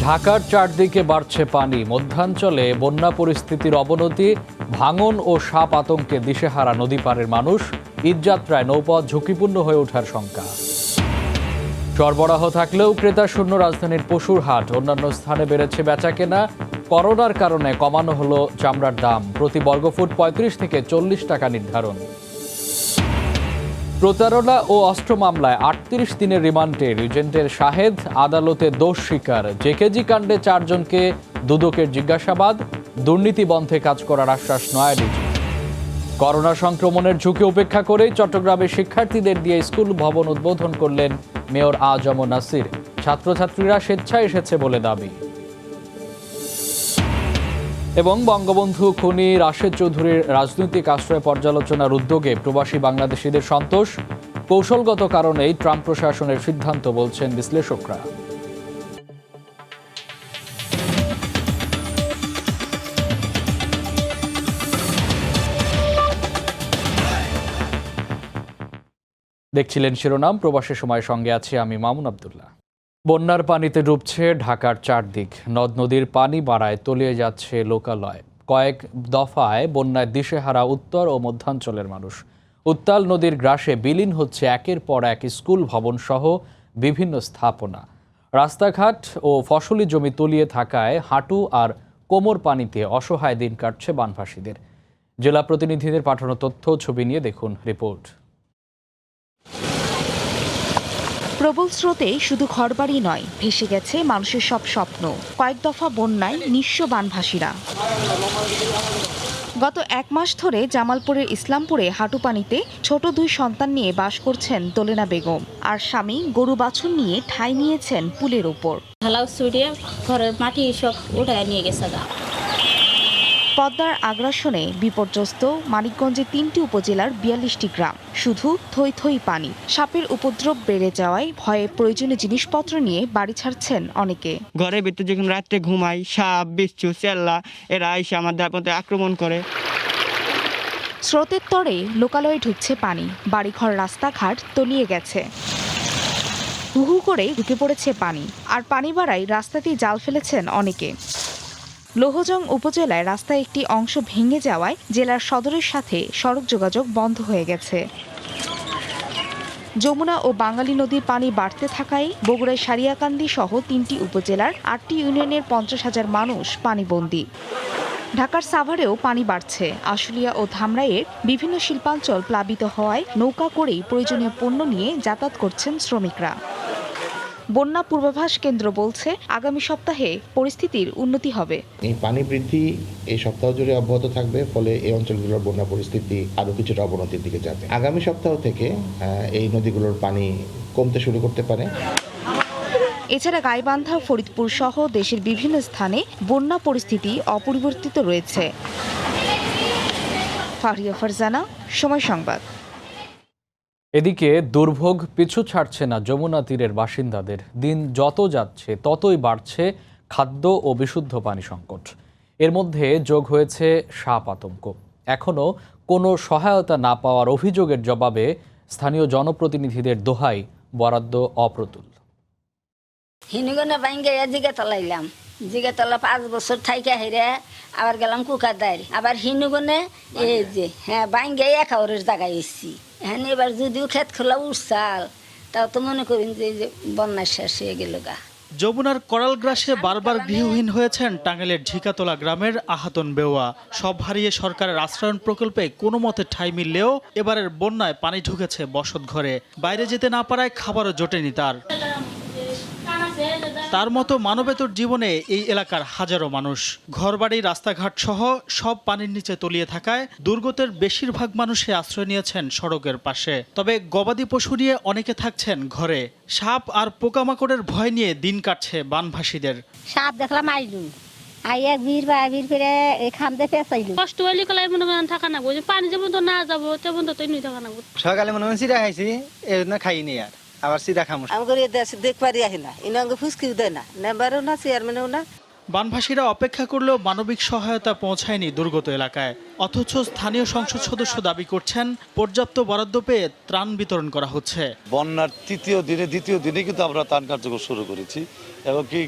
ঢাকার চারদিকে বাড়ছে পানি, মধ্যাঞ্চলে বন্যা পরিস্থিতির অবনতি, ভাঙন ও সাপ আতঙ্কে দিশেহারা নদী পারের মানুষ, ঈদযাত্রায় নৌপথ ঝুঁকিপূর্ণ হয়ে ওঠার শঙ্কা। সরবরাহ থাকলেও ক্রেতা শূন্য রাজধানীর পশুর হাট, অন্যান্য স্থানে বেড়েছে বেচাকেনা। করোনার কারণে কমানো হলো চামড়ার দাম, প্রতি বর্গফুট 35 থেকে 40 টাকা নির্ধারণ। প্রতারণা ও অস্ত্র মামলায় 38 দিনের রিমান্ডে রিজেন্টের শাহেদ, আদালতে দোষ স্বীকার। জেকেজি কাণ্ডে 4 জনকে দুদকের জিজ্ঞাসাবাদ, দুর্নীতি বন্ধে কাজ করার আশ্বাস নয়া ডিজি। করোনা সংক্রমণের ঝুঁকি উপেক্ষা করেই চট্টগ্রামের শিক্ষার্থীদের দিয়ে স্কুল ভবন উদ্বোধন করলেন মেয়র আজম নাসির। ছাত্রছাত্রীরা স্বেচ্ছায় এসেছে বলে দাবি। এবং বঙ্গবন্ধু খুনি রাশেদ চৌধুরীর রাজনৈতিক আশ্রয় পর্যালোচনার উদ্যোগে প্রবাসী বাংলাদেশিদের সন্তোষ, কৌশলগত কারণেই ট্রাম্প প্রশাসনের সিদ্ধান্ত বলছেন বিশ্লেষকরা। দেখছিলেন শিরোনাম, প্রবাসী সময়, সঙ্গে আছি আমি মামুন আবদুল্লাহ। বন্যার পানিতে ডুবছে ঢাকার চারদিক, নদ নদীর পানি বাড়ায় তলিয়ে যাচ্ছে লোকালয়। কয়েক দফায় বন্যায় দিশেহারা উত্তর ও মধ্যাঞ্চলের মানুষ। উত্তাল নদীর গ্রাসে বিলীন হচ্ছে একের পর এক স্কুল ভবন সহ বিভিন্ন স্থাপনা। রাস্তাঘাট ও ফসলি জমি তলিয়ে থাকায় হাঁটু আর কোমর পানিতে অসহায় দিন কাটছে বানভাসীদের। জেলা প্রতিনিধিদের পাঠানো তথ্য ছবি নিয়ে দেখুন রিপোর্ট। প্রবল স্রোতে শুধু ঘরবাড়ি নয়, ভেসে গেছে মানুষের সব স্বপ্ন। কয়েক দফা বন্যায় নিঃস্ব বানভাসীরা। গত 1 মাস ধরে জামালপুরের ইসলামপুরে হাঁটু পানিতে ছোট 2 সন্তান নিয়ে বাস করছেন দোলেনা বেগম আর স্বামী গরু বাছুর নিয়ে ঠাঁই নিয়েছেন পুলের ওপর। ঘরের মাটি সব উঠায় নিয়ে গেছে। পদ্মার আগ্রাসনে বিপর্যস্ত মানিকগঞ্জের 3টি উপজেলার 42টি গ্রাম, শুধু থই থই পানি। সাপের উপদ্রব বেড়ে যাওয়ায় ভয়ে প্রয়োজনীয় জিনিসপত্র নিয়ে বাড়ি ছাড়ছেন অনেকে। ঘরের ভিতরে যখন রাত্রে ঘুমাই, সাপ, বিচ্ছু, চেল্লা এরা এসে আমাদের মধ্যে আক্রমণ করে। স্রোতের তরে লোকালয়ে ঢুকছে পানি, বাড়িঘর রাস্তাঘাট তলিয়ে গেছে। হুহু করে ঢুকে পড়েছে পানি, আর পানি বাড়ায় রাস্তাতেই জাল ফেলেছেন অনেকে। লৌহজং উপজেলায় রাস্তায় একটি অংশ ভেঙে যাওয়ায় জেলার সদরের সাথে সড়ক যোগাযোগ বন্ধ হয়ে গেছে। যমুনা ও বাঙালি নদীর পানি বাড়তে থাকায় বগুড়ায় সারিয়াকান্দি সহ 3টি উপজেলার 8টি ইউনিয়নের 50,000 মানুষ পানিবন্দী। ঢাকার সাভারেও পানি বাড়ছে। আশুলিয়া ও ধামরাইয়ের বিভিন্ন শিল্পাঞ্চল প্লাবিত হওয়ায় নৌকা করেই প্রয়োজনীয় পণ্য নিয়ে যাতায়াত করছেন শ্রমিকরা। বন্যা পূর্বাভাস কেন্দ্র বলছে আগামী সপ্তাহে পরিস্থিতির উন্নতি হবে। এই পানি বৃদ্ধি এই সপ্তাহ জুড়ে অব্যাহত থাকবে, ফলে এই অঞ্চলগুলোর বন্যা পরিস্থিতি আরো কিছুটা অবনতির দিকে যাবে। আগামী সপ্তাহ থেকে এই নদীগুলোর পানি কমতে শুরু করতে পারে। এছাড়া গাইবান্ধা, ফরিদপুর সহ দেশের বিভিন্ন স্থানে বন্যা পরিস্থিতি অপরিবর্তিত রয়েছে। ফারিয়া ফারজানা, সময় সংবাদ। এদিকে দুর্ভোগ পিছু ছাড়ছে না যমুনা তীরের বাসিন্দাদের। দিন যত যাচ্ছে ততই বাড়ছে খাদ্য ও বিশুদ্ধ পানি সংকট। এর মধ্যে যোগ হয়েছে সাপ আতঙ্ক। এখনও কোনো সহায়তা না পাওয়ার অভিযোগের জবাবে স্থানীয় জনপ্রতিনিধিদের দোহাই বরাদ্দ অপ্রতুল। হিনুগনে বাইঙ্গে জিগাতলাইলাম, জিগাতলা 5 বছর থাইকা হেরে আবার গেলাম কুকাদার, আবার হিনুগনে এই যে বাইঙ্গে 1 হাওরের জায়গায় এসছি। হ্যাঁ, এবার যদিও ক্ষেত খোলা উঠছাল, তাও তো মনে করেন যে বন্যা শেষ হয়ে গেল গা। যমুনার করাল গ্রাসে বারবার গৃহহীন হয়েছেন টাঙ্গাইলের ঢিকাতলা গ্রামের আহাতন বেওয়া। সব হারিয়ে সরকারের আশ্রয়ণ প্রকল্পে কোনো মতে ঠাঁই মিললেও এবারের বন্যায় পানি ঢুকেছে বসত ঘরে। বাইরে যেতে না পারায় খাবারও জোটেনি তার মতো মানবেতর জীবনে এই এলাকার হাজারো মানুষ। ঘরবাড়ি, রাস্তাঘাট সহ সব পানির নিচে তলিয়ে থাকায় দুর্গতের বেশিরভাগ মানুষই আশ্রয় নিয়েছেন সড়কের পাশে। তবে গবাদি পশু নিয়ে অনেকে থাকছেন ঘরে। সাপ আর পোকামাকড়ের ভয় নিয়ে দিন কাটছে বানভাসীদের। সাপ দেখলাম আইলু, আইয়া ভিড় করে খাম দিয়ে পেঁচাইলু। কষ্ট হইলে কলাই মনে করেন থাকা না, পানি যেমন তো না যাবো তেমন তো তুই থাকা না। সকালে মনে হয় চিরা খাইছি, এই জন্য খাইনি আর আবার চিরা খামো। আমি দেখবারই আহি না, ইনাঙ্গ ফুসকিও দেয় না, নেবারও না, চেয়ারম্যানও না। বানভাসীরা অপেক্ষা করলেও মানবিক সহায়তা পৌঁছায়নি দুর্গত এলাকায়, অথচ স্থানীয় সংসদ সদস্য দাবি করছেন পর্যাপ্ত বরাদ্দ পেয়ে ত্রাণ বিতরণ করা হচ্ছে। বন্যার দ্বিতীয় দিনে কিন্তু আমরা ত্রাণ কার্যক্রম শুরু করেছি এবং কি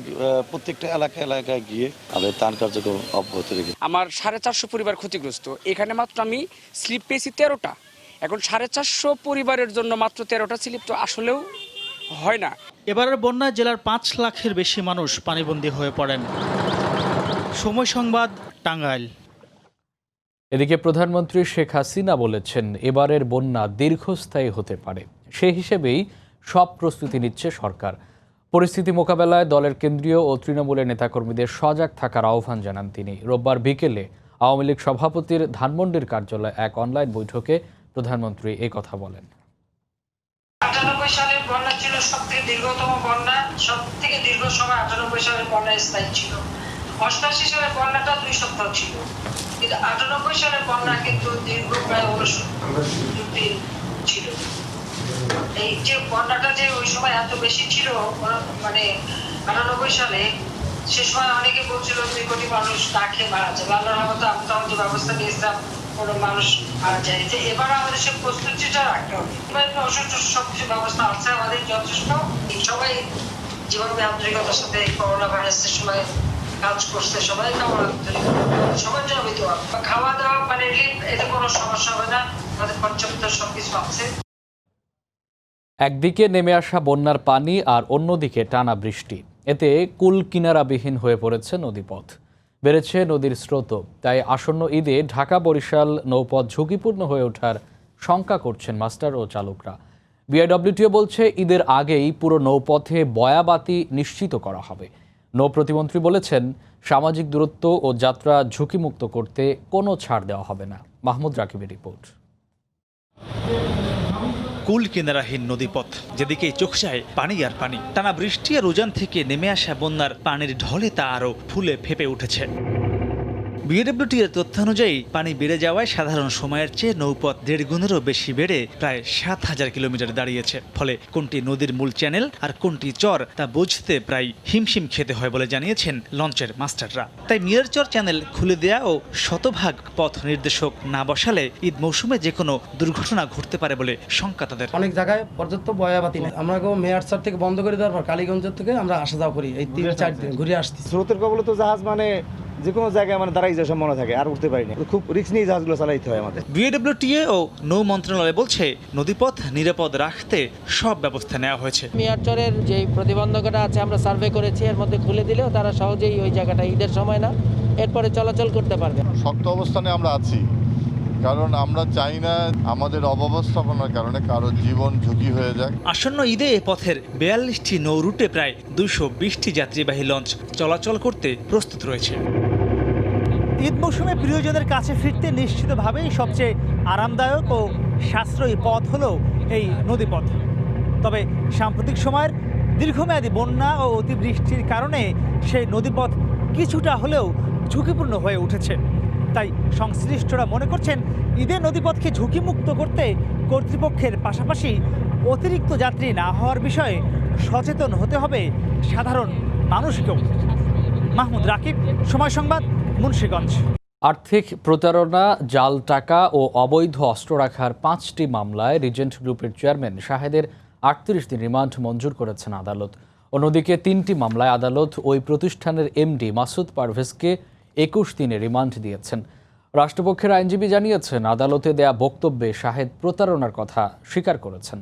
প্রত্যেকটা এলাকায় গিয়ে আমরা ত্রাণ কার্যক্রম অব্যাহত রেখেছি। আমার 450 পরিবার ক্ষতিগ্রস্ত, এখানে মাত্র আমি স্লিপ পেয়েছি 13টা। এখন 450 পরিবারের জন্য মাত্র 13টা স্লিপ তো আসলেও হয় না। এবারের বন্যায় জেলার 5 লাখের বেশি মানুষ পানিবন্দী হয়ে পড়েন। সময় সংবাদ, টাঙ্গাইল। এদিকে প্রধানমন্ত্রী শেখ হাসিনা বলেছেন এবারের বন্যা দীর্ঘস্থায়ী হতে পারে, সেই হিসেবেই সব প্রস্তুতি নিচ্ছে সরকার। পরিস্থিতি মোকাবেলায় দলের কেন্দ্রীয় ও তৃণমূলের নেতাকর্মীদের সজাগ থাকার আহ্বান জানান তিনি। রোববার বিকেলে আওয়ামী লীগ সভাপতির ধানমন্ডির কার্যালয়ে এক অনলাইন বৈঠকে প্রধানমন্ত্রী এই কথা বলেন। 98 সালের বন্যা ছিল সবথেকে দীর্ঘতম বন্যা, সবথেকে দীর্ঘ সময় 98 সালের বন্যা স্থায়ী ছিল। 88 সালের বন্যাটা 2 সপ্তাহ ছিল, কিন্তু 98 সালের বন্যা কিন্তু দীর্ঘ প্রায় 69 দিন ছিল। এই যে বন্যাটা যে ওই সময় এত বেশি ছিল, মানে 98 সালে, সে সময় অনেকে বলছিল 2 কোটি মানুষ না খেয়ে মারা যাবে। আল্লাহর রহমতে আমরা তখন যে ব্যবস্থা নিয়েছিলাম কোনো মানুষ মারা যায়। যে এবার আমাদের সে প্রস্তুতিটা রাখতে হবে। অসুস্থ সবকিছু ব্যবস্থা আছে আমাদের যথেষ্ট। সবাই যেভাবে আন্তরিকতার সাথে করোনা ভাইরাসের সময় কাজ করছে, সবাই সবার জন্য দোয়া। খাওয়া দাওয়া, মানে এতে কোনো সমস্যা হবে না, আমাদের পর্যাপ্ত সবকিছু আছে। একদিকে নেমে আসা বন্যার পানি আর অন্যদিকে টানা বৃষ্টি, এতে কুল কিনারাবিহীন হয়ে পড়েছে নদীপথ, বেড়েছে নদীর স্রোত। তাই আসন্ন ঈদে ঢাকা বরিশাল নৌপথ ঝুঁকিপূর্ণ হয়ে ওঠার শঙ্কা করছেন মাস্টার ও চালকরা। বিআইডব্লিউটিও বলছে ঈদের আগেই পুরো নৌপথে বয়াবাতি নিশ্চিত করা হবে। নৌ প্রতিমন্ত্রী বলেছেন সামাজিক দূরত্ব ও যাত্রা ঝুঁকিমুক্ত করতে কোনো ছাড় দেওয়া হবে না। মাহমুদ রাকিবের রিপোর্ট। কুল কিনারাহীন নদীপথ, যেদিকেই চোখ যায় পানি আর পানি। টানা বৃষ্টি আর উজান থেকে নেমে আসা বন্যার পানির ঢলে তা আরও ফুলে ফেপে উঠেছে। বিএডব্লিউটি এর তথ্যানুযায়ী পানি বেড়ে যাওয়ায় সাধারণ সময়ের চেয়ে নৌপথ 1.5 গুণেরও বেশি বেড়ে প্রায় 7000 কিলোমিটার দাঁড়িয়েছে। ফলে কোনটি নদীর মূল চ্যানেল আর কোনটি চর তা বুঝতে প্রায় হিমশিম খেতে হয় বলে জানিয়েছেন লঞ্চের মাস্টাররা। তাই মিরচর চ্যানেল খুলে দেয়া ও শতভাগ পথ নির্দেশক না বসালে ঈদ মৌসুমে যে কোনো দুর্ঘটনা ঘটতে পারে বলে শঙ্কা তাদের। অনেক জায়গায় পর্যাপ্ত বয়াবাতি নেই। আমরা মেয়ারচর থেকে বন্ধ করে দেওয়ার পর কালীগঞ্জের থেকে আমরা আসা যাওয়া করি, এই 3-4 দিন ঘুরে আসছি। স্রোতের কবলে তো জাহাজ মানে যে কোনো জায়গায় মানে দাঁড়াই যাওয়ার সম্ভাবনা থাকে, আর উঠতে পারি না। খুব রিস্ক নিয়ে জাহাজগুলো চালাইতে হয় আমাদের। বিএডব্লিউটিএ ও নৌ মন্ত্রণালয় বলছে নদীপথ নিরাপদ রাখতে সব ব্যবস্থা নেওয়া হয়েছে। মিয়ারচরের যে প্রতিবন্ধকতা আছে আমরা সার্ভে করেছি, এর মধ্যে খুলে দিলেও তারা সহজেই ওই জায়গাটা ঈদের সময় না এরপরে চলাচল করতে পারবে। শক্ত অবস্থানে আমরা আছি, কারণ আমরা চাই না আমাদের অব্যবস্থাপনার কারণে কারো জীবন ঝুঁকি হয়ে যায়। আসন্ন ঈদে এ পথের 42টি নৌ রুটে প্রায় 220টি যাত্রীবাহী লঞ্চ চলাচল করতে প্রস্তুত রয়েছে। ঈদ মৌসুমে প্রিয়জনের কাছে ফিরতে নিশ্চিতভাবেই সবচেয়ে আরামদায়ক ও সাশ্রয়ী পথ হলো এই নদীপথ। তবে সাম্প্রতিক সময়ের দীর্ঘমেয়াদী বন্যা ও অতিবৃষ্টির কারণে সেই নদীপথ কিছুটা হলেও ঝুঁকিপূর্ণ হয়ে উঠেছে। তাই সংশ্লিষ্টরা মনে করছেন ঈদের নদীপথকে ঝুঁকিমুক্ত করতে কর্তৃপক্ষের পাশাপাশি অতিরিক্ত যাত্রী না হওয়ার বিষয়ে সচেতন হতে হবে সাধারণ মানুষকেও। মাহমুদ রাকিব, সময় সংবাদ, মুন্সিগঞ্জ। আর্থিক প্রতারণা, জাল টাকা ও অবৈধ অস্ত্র রাখার 5টি মামলায় রিজেন্ট গ্রুপের চেয়ারম্যান শাহেদের 38 দিন রিমান্ড মঞ্জুর করেছেন আদালত। অন্যদিকে 3টি মামলায় আদালত ওই প্রতিষ্ঠানের এমডি মাসুদ পারভেজকে 21 দিনের রিমান্ড দিয়েছেন। রাষ্ট্রপক্ষের আইনজীবী জানিয়েছেন আদালতে দেয়া বক্তব্যে শাহেদ প্রতারণার কথা স্বীকার করেছেন।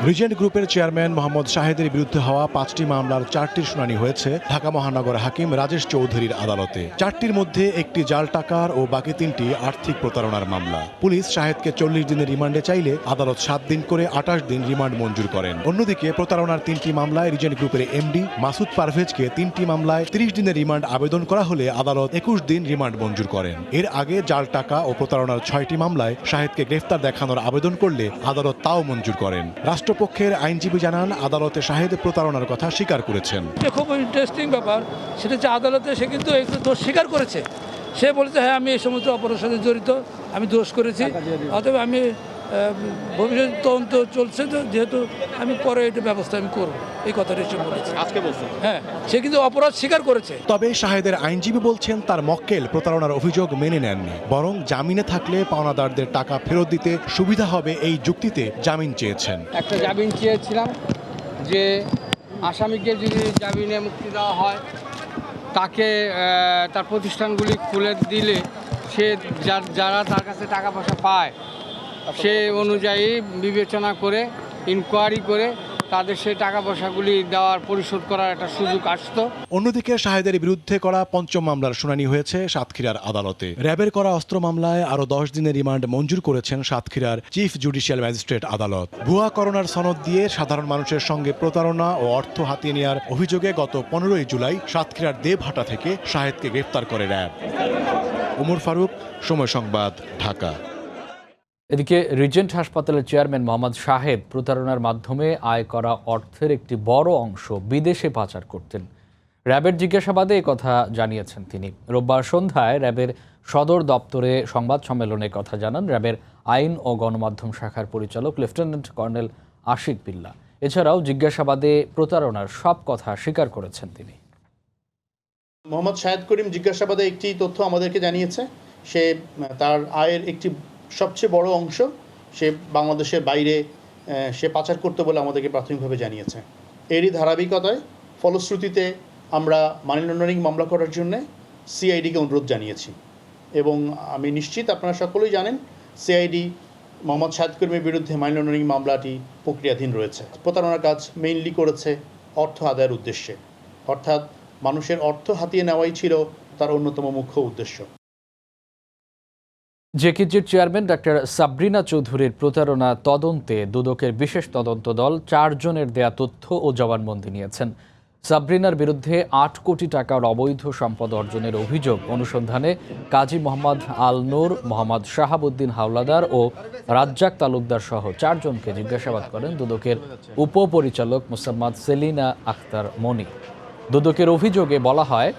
রিজেন্ট গ্রুপের চেয়ারম্যান মোহাম্মদ শাহেদের বিরুদ্ধে হওয়া 5টি মামলার 4টির শুনানি হয়েছে ঢাকা মহানগর হাকিম রাজেশ চৌধুরীর আদালতে। 4টির মধ্যে একটি জাল টাকার ও বাকি 3টি আর্থিক প্রতারণার মামলা। পুলিশ শাহেদকে 40 দিনের রিমান্ডে চাইলে আদালত 7 দিন করে 28 দিন রিমান্ড মঞ্জুর করেন। অন্যদিকে প্রতারণার 3টি মামলায় রিজেন্ট গ্রুপের এমডি মাসুদ পারভেজকে 3টি মামলায় 30 দিনের রিমান্ড আবেদন করা হলে আদালত 21 দিন রিমান্ড মঞ্জুর করেন। এর আগে জাল টাকা ও প্রতারণার 6টি মামলায় শাহেদকে গ্রেফতার দেখানোর আবেদন করলে আদালত তাও মঞ্জুর করেন। রাষ্ট্রপক্ষের আইনজীবী জানান আদালতে শাহেদ প্রতারণার কথা স্বীকার করেছেন। খুব ইন্টারেস্টিং ব্যাপার, সেটা হচ্ছে আদালতে সে কিন্তু একটু দোষ স্বীকার করেছে। সে বলেছে হ্যাঁ আমি এই সমস্ত অপরাধের সাথে জড়িত, আমি দোষ করেছি, অতএব আমি ভবিষ্যৎ তদন্ত চলছে, তো যেহেতু আমি পরে এটা ব্যবস্থা আমি করব, এই কথাটা সে বলেছে আজকে বলছে। হ্যাঁ, সে কিন্তু অপরাধ স্বীকার করেছে। তবে শাহেদের আইনজীবী বলছেন তার মক্কেল প্রতারণার অভিযোগ মেনে নেননি, বরং জামিনে থাকলে পাওনাদারদের টাকা ফেরত দিতে সুবিধা হবে এই যুক্তিতে জামিন চেয়েছেন। একটা জামিন চেয়েছিলাম যে আসামিকে যদি জামিনে মুক্তি দেওয়া হয়, তাকে তার প্রতিষ্ঠানগুলি খুলে দিলে সে যারা তার কাছে টাকা পয়সা পায় সে অনুযায়ী বিবেচনা করে ইনকোয়ারি করে তাদের সেই টাকা পয়সাগুলি দেওয়ার পরিশোধ করার একটা সুযোগ আসতো। অন্যদিকে শাহেদের বিরুদ্ধে করা পঞ্চম মামলার শুনানি হয়েছে সাতক্ষীরার আদালতে। র্যাবের করা অস্ত্র মামলায় আরও 10 দিনের রিমান্ড মঞ্জুর করেছেন সাতক্ষীরার চিফ জুডিশিয়াল ম্যাজিস্ট্রেট আদালত। ভুয়া করোনার সনদ দিয়ে সাধারণ মানুষের সঙ্গে প্রতারণা ও অর্থ হাতিয়ে নেওয়ার অভিযোগে গত 15 জুলাই সাতক্ষীরার দেবহাটা থেকে শাহেদকে গ্রেফতার করে র্যাব। ওমর ফারুক, সময় সংবাদ, ঢাকা। এদিকে রিজেন্ট হাসপাতালের চেয়ারম্যান মোহাম্মদ শাহেদ প্রতারণার মাধ্যমে আয় করা অর্থের একটি বড় অংশ বিদেশে পাচার করতেন। র্যাবের জিজ্ঞাসাবাদে কথা জানিয়েছেন তিনি। রোববার সন্ধ্যায় র্যাবের সদর দপ্তরে সংবাদ সম্মেলনে কথা জানান র্যাবের আইন ও গণমাধ্যম শাখার পরিচালক লেফটেন্যান্ট কর্নেল আশিক বিল্লাহ। এছাড়াও জিজ্ঞাসাবাদে প্রতারণার সব কথা স্বীকার করেছেন তিনি। মোহাম্মদ শাহেদ করিম জিজ্ঞাসাবাদে একটি তথ্য আমাদেরকে জানিয়েছে, সে তার আয়ের একটি সবচেয়ে বড় অংশ সে বাংলাদেশের বাইরে সে পাচার করতে বলে আমাদেরকে প্রাথমিকভাবে জানিয়েছে। এরই ধারাবাহিকতায় ফলশ্রুতিতে আমরা মানি লন্ডারিং মামলা করার জন্য সিআইডিকে অনুরোধ জানিয়েছি এবং আমি নিশ্চিত আপনারা সকলেই জানেন সিআইডি মোহাম্মদ শাহেদ করিমের বিরুদ্ধে মানি লন্ডারিং মামলাটি প্রক্রিয়াধীন রয়েছে। প্রতারণার কাজ মেইনলি করেছে অর্থ আদায়ের উদ্দেশ্যে, অর্থাৎ মানুষের অর্থ হাতিয়ে নেওয়াই ছিল তার অন্যতম মুখ্য উদ্দেশ্য। জেকেজির চেয়ারম্যান ডাক্তার সাবরিনা চৌধুরীর প্রতারণা তদন্তে দুদকের বিশেষ তদন্ত দল 4 জনের দেয়া তথ্য ও জবানবন্দি নিয়েছেন। সাবরিনার বিরুদ্ধে 8 কোটি টাকার অবৈধ সম্পদ অর্জনের অভিযোগ অনুসন্ধানে কাজী মোহাম্মদ আল নূর, মোহাম্মদ শাহাবুদ্দিন হাওলাদার ও রাজ্জাক তালুকদার সহ 4 জনকে জিজ্ঞাসাবাদ করেন দুদকের উপপরিচালক মোসাম্মদ সেলিনা আখতার মনি। দুদকের অভিযোগে বলা হয়,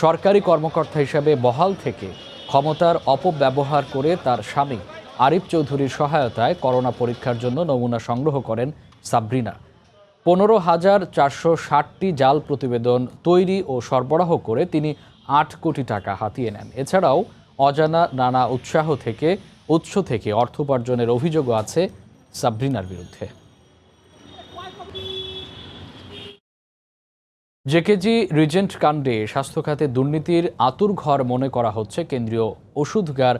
সরকারি কর্মকর্তা হিসাবে বহাল থেকে ক্ষমতার অপব্যবহার করে তার স্বামী আরিফ চৌধুরীর সহায়তায় করোনা পরীক্ষার জন্য নমুনা সংগ্রহ করেন সাবরিনা। 15,460টি জাল প্রতিবেদন তৈরি ও সরবরাহ করে তিনি 8 কোটি টাকা হাতিয়ে নেন। এছাড়াও অজানা নানা উৎস থেকে অর্থ উপার্জনের অভিযোগও আছে সাবরিনার বিরুদ্ধে। জেকেজি রিজেন্ট কাণ্ডে স্বাস্থ্য খাতে দুর্নীতির আঁতুড়ঘর মনে করা হচ্ছে কেন্দ্রীয় ওষুধগার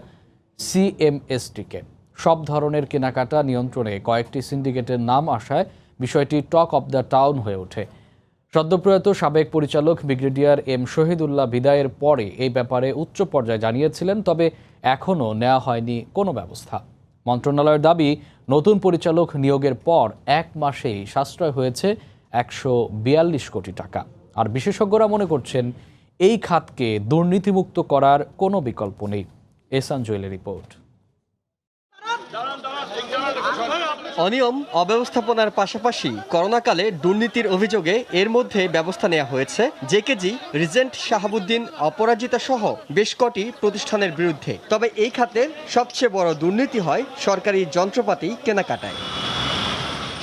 সিএমএসটিকে। সব ধরনের কেনাকাটা নিয়ন্ত্রণে কয়েকটি সিন্ডিকেটের নাম আসায় বিষয়টি টক অব দ্য টাউন হয়ে ওঠে। সদ্যপ্রয়াত সাবেক পরিচালক ব্রিগেডিয়ার এম শহীদুল্লাহ বিদায়ের পরে এই ব্যাপারে উচ্চ পর্যায়ে জানিয়েছিলেন, তবে এখনও নেওয়া হয়নি কোনো ব্যবস্থা। মন্ত্রণালয়ের দাবি, নতুন পরিচালক নিয়োগের পর 1 মাসেই সাশ্রয় হয়েছে 142 কোটি টাকা। আর বিশেষজ্ঞরা মনে করছেন এই খাতকে দুর্নীতিমুক্ত করার কোনো বিকল্প নেই। এহসান জুয়েলের রিপোর্ট। অনিয়ম অব্যবস্থাপনার পাশাপাশি করোনাকালে দুর্নীতির অভিযোগে এর মধ্যে ব্যবস্থা নেওয়া হয়েছে জেকেজি, রিজেন্ট, শাহাবুদ্দিন, অপরাজিতা সহ বেশ কটি প্রতিষ্ঠানের বিরুদ্ধে। তবে এই খাতের সবচেয়ে বড় দুর্নীতি হয় সরকারি যন্ত্রপাতি কেনাকাটায়।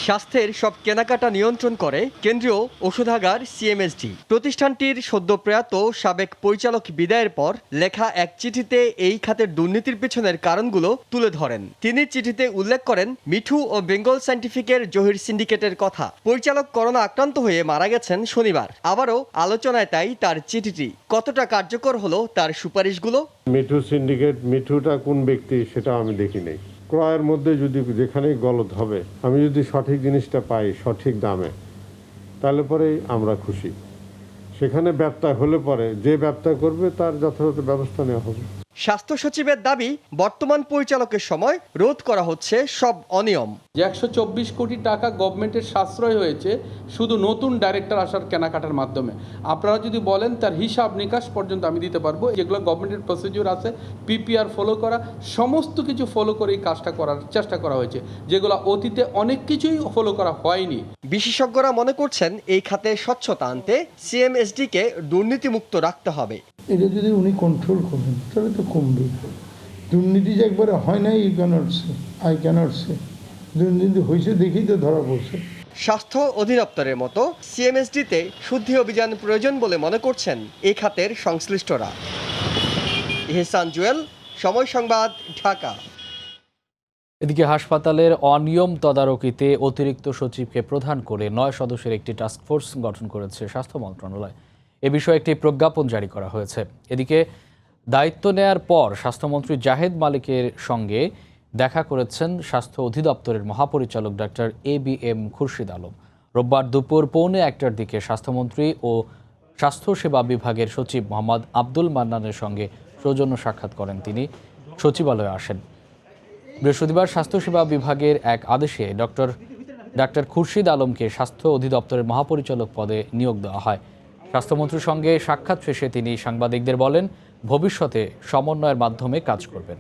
স্বাস্থ্যের সব কেনাকাটা নিয়ন্ত্রণ করে কেন্দ্রীয় ওষুধাগার সিএমএসডি। প্রতিষ্ঠানটির সদ্যপ্রয়াত সাবেক পরিচালক বিদায়ের পর লেখা এক চিঠিতে এই খাতের দুর্নীতির পেছনের কারণগুলো তুলে ধরেন। তিনি চিঠিতে উল্লেখ করেন মিঠু ও বেঙ্গল সায়েন্টিফিকের জহির সিন্ডিকেটের কথা। পরিচালক করোনা আক্রান্ত হয়ে মারা গেছেন শনিবার। আবারও আলোচনায় তাই তার চিঠিটি। কতটা কার্যকর হলো তার সুপারিশগুলো? মিঠু সিন্ডিকেট, মিঠুটা কোন ব্যক্তি সেটা আমি দেখি নাই। ক্রয়ের মধ্যে যদি যেখানেই গলদ হবে, আমি যদি সঠিক জিনিসটা পাই সঠিক দামে, তাহলে পরেই আমরা খুশি। সেখানে ব্যত্যয় হলে পরে যে ব্যত্যয় করবে তার যথাযথ ব্যবস্থা নেওয়া হবে। স্বাস্থ্য সচিবের দাবি, বর্তমান পরিচালকের সময় রোধ করা হচ্ছে সব অনিয়ম। 124 কোটি টাকা গভর্নমেন্টের সাশ্রয় হয়েছে শুধু নতুন ডাইরেক্টর আসার কেনাকাটার মাধ্যমে। আপনারা যদি বলেন তার হিসাব নিকাশ পর্যন্ত আমি দিতে পারবো। যেগুলো গভর্নমেন্টের প্রসিডিউর আছে, পিপিআর ফলো করা, সমস্ত কিছু ফলো করে এই কাজটা করার চেষ্টা করা হয়েছে, যেগুলো অতীতে অনেক কিছুই ফলো করা হয়নি। বিশেষজ্ঞরা মনে করছেন এই খাতে স্বচ্ছতা আনতে সিএমএসডিকে দুর্নীতিমুক্ত রাখতে হবে। এটা যদি উনি কন্ট্রোল করেন তাহলে তো কমবে। দুর্নীতি যে একবারে হয় না এই আই ক্যানট সে দুর্নীতি হয়েছে দেখেই তো ধরা পড়ছে। স্বাস্থ্য অধিদপ্তরের মতো সিএমএসডিতে শুদ্ধি অভিযান প্রয়োজন বলে মনে করছেন এই খাতের সংশ্লিষ্টরা। ইহসান জুয়েল, সময় সংবাদ, ঢাকা। এদিকে হাসপাতালের অনিয়ম তদারকিতে অতিরিক্ত সচিবকে প্রধান করে 9 সদস্যের একটি টাস্কফোর্স গঠন করেছে স্বাস্থ্য মন্ত্রণালয়। এ বিষয়ে একটি প্রজ্ঞাপন জারি করা হয়েছে। এদিকে দায়িত্ব নেয়ার পর স্বাস্থ্যমন্ত্রী জাহেদ মালিকের সঙ্গে দেখা করেছেন স্বাস্থ্য অধিদপ্তরের মহাপরিচালক ডাক্তার ABM খুরশিদ আলম। রোববার দুপুর 1:45টার দিকে স্বাস্থ্যমন্ত্রী ও স্বাস্থ্যসেবা বিভাগের সচিব মোহাম্মদ আব্দুল মান্নানের সঙ্গে সৌজন্য সাক্ষাৎ করেন তিনি। সচিবালয়ে আসেন। বৃহস্পতিবার স্বাস্থ্যসেবা বিভাগের এক আদেশে ডাক্তার খুরশিদ আলমকে স্বাস্থ্য অধিদপ্তরের মহাপরিচালক পদে নিয়োগ দেওয়া হয়। স্বাস্থ্যমন্ত্রীর সঙ্গে সাক্ষাৎ শেষে তিনি সাংবাদিকদের বলেন, ভবিষ্যতে সমন্বয়ের মাধ্যমে কাজ করবেন।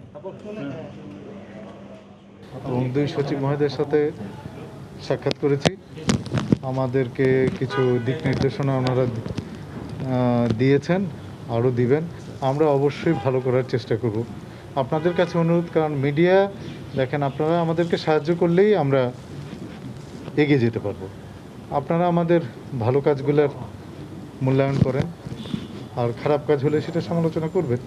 এবং 2 সচিব মহোদয়ের সাথে সাক্ষাৎ করেছি। আমাদেরকে কিছু দিক নির্দেশনা ওনারা দিয়েছেন, আরও দিবেন। আমরা অবশ্যই ভালো করার চেষ্টা করব। আপনাদের কাছে অনুরোধ, কারণ মিডিয়া দেখেন, আপনারা আমাদেরকে সাহায্য করলেই আমরা এগিয়ে যেতে পারবো। আপনারা আমাদের ভালো কাজগুলোর মূল্যায়ন করেন, আর খারাপ কাজ হলে সেটা সমালোচনা করবেন।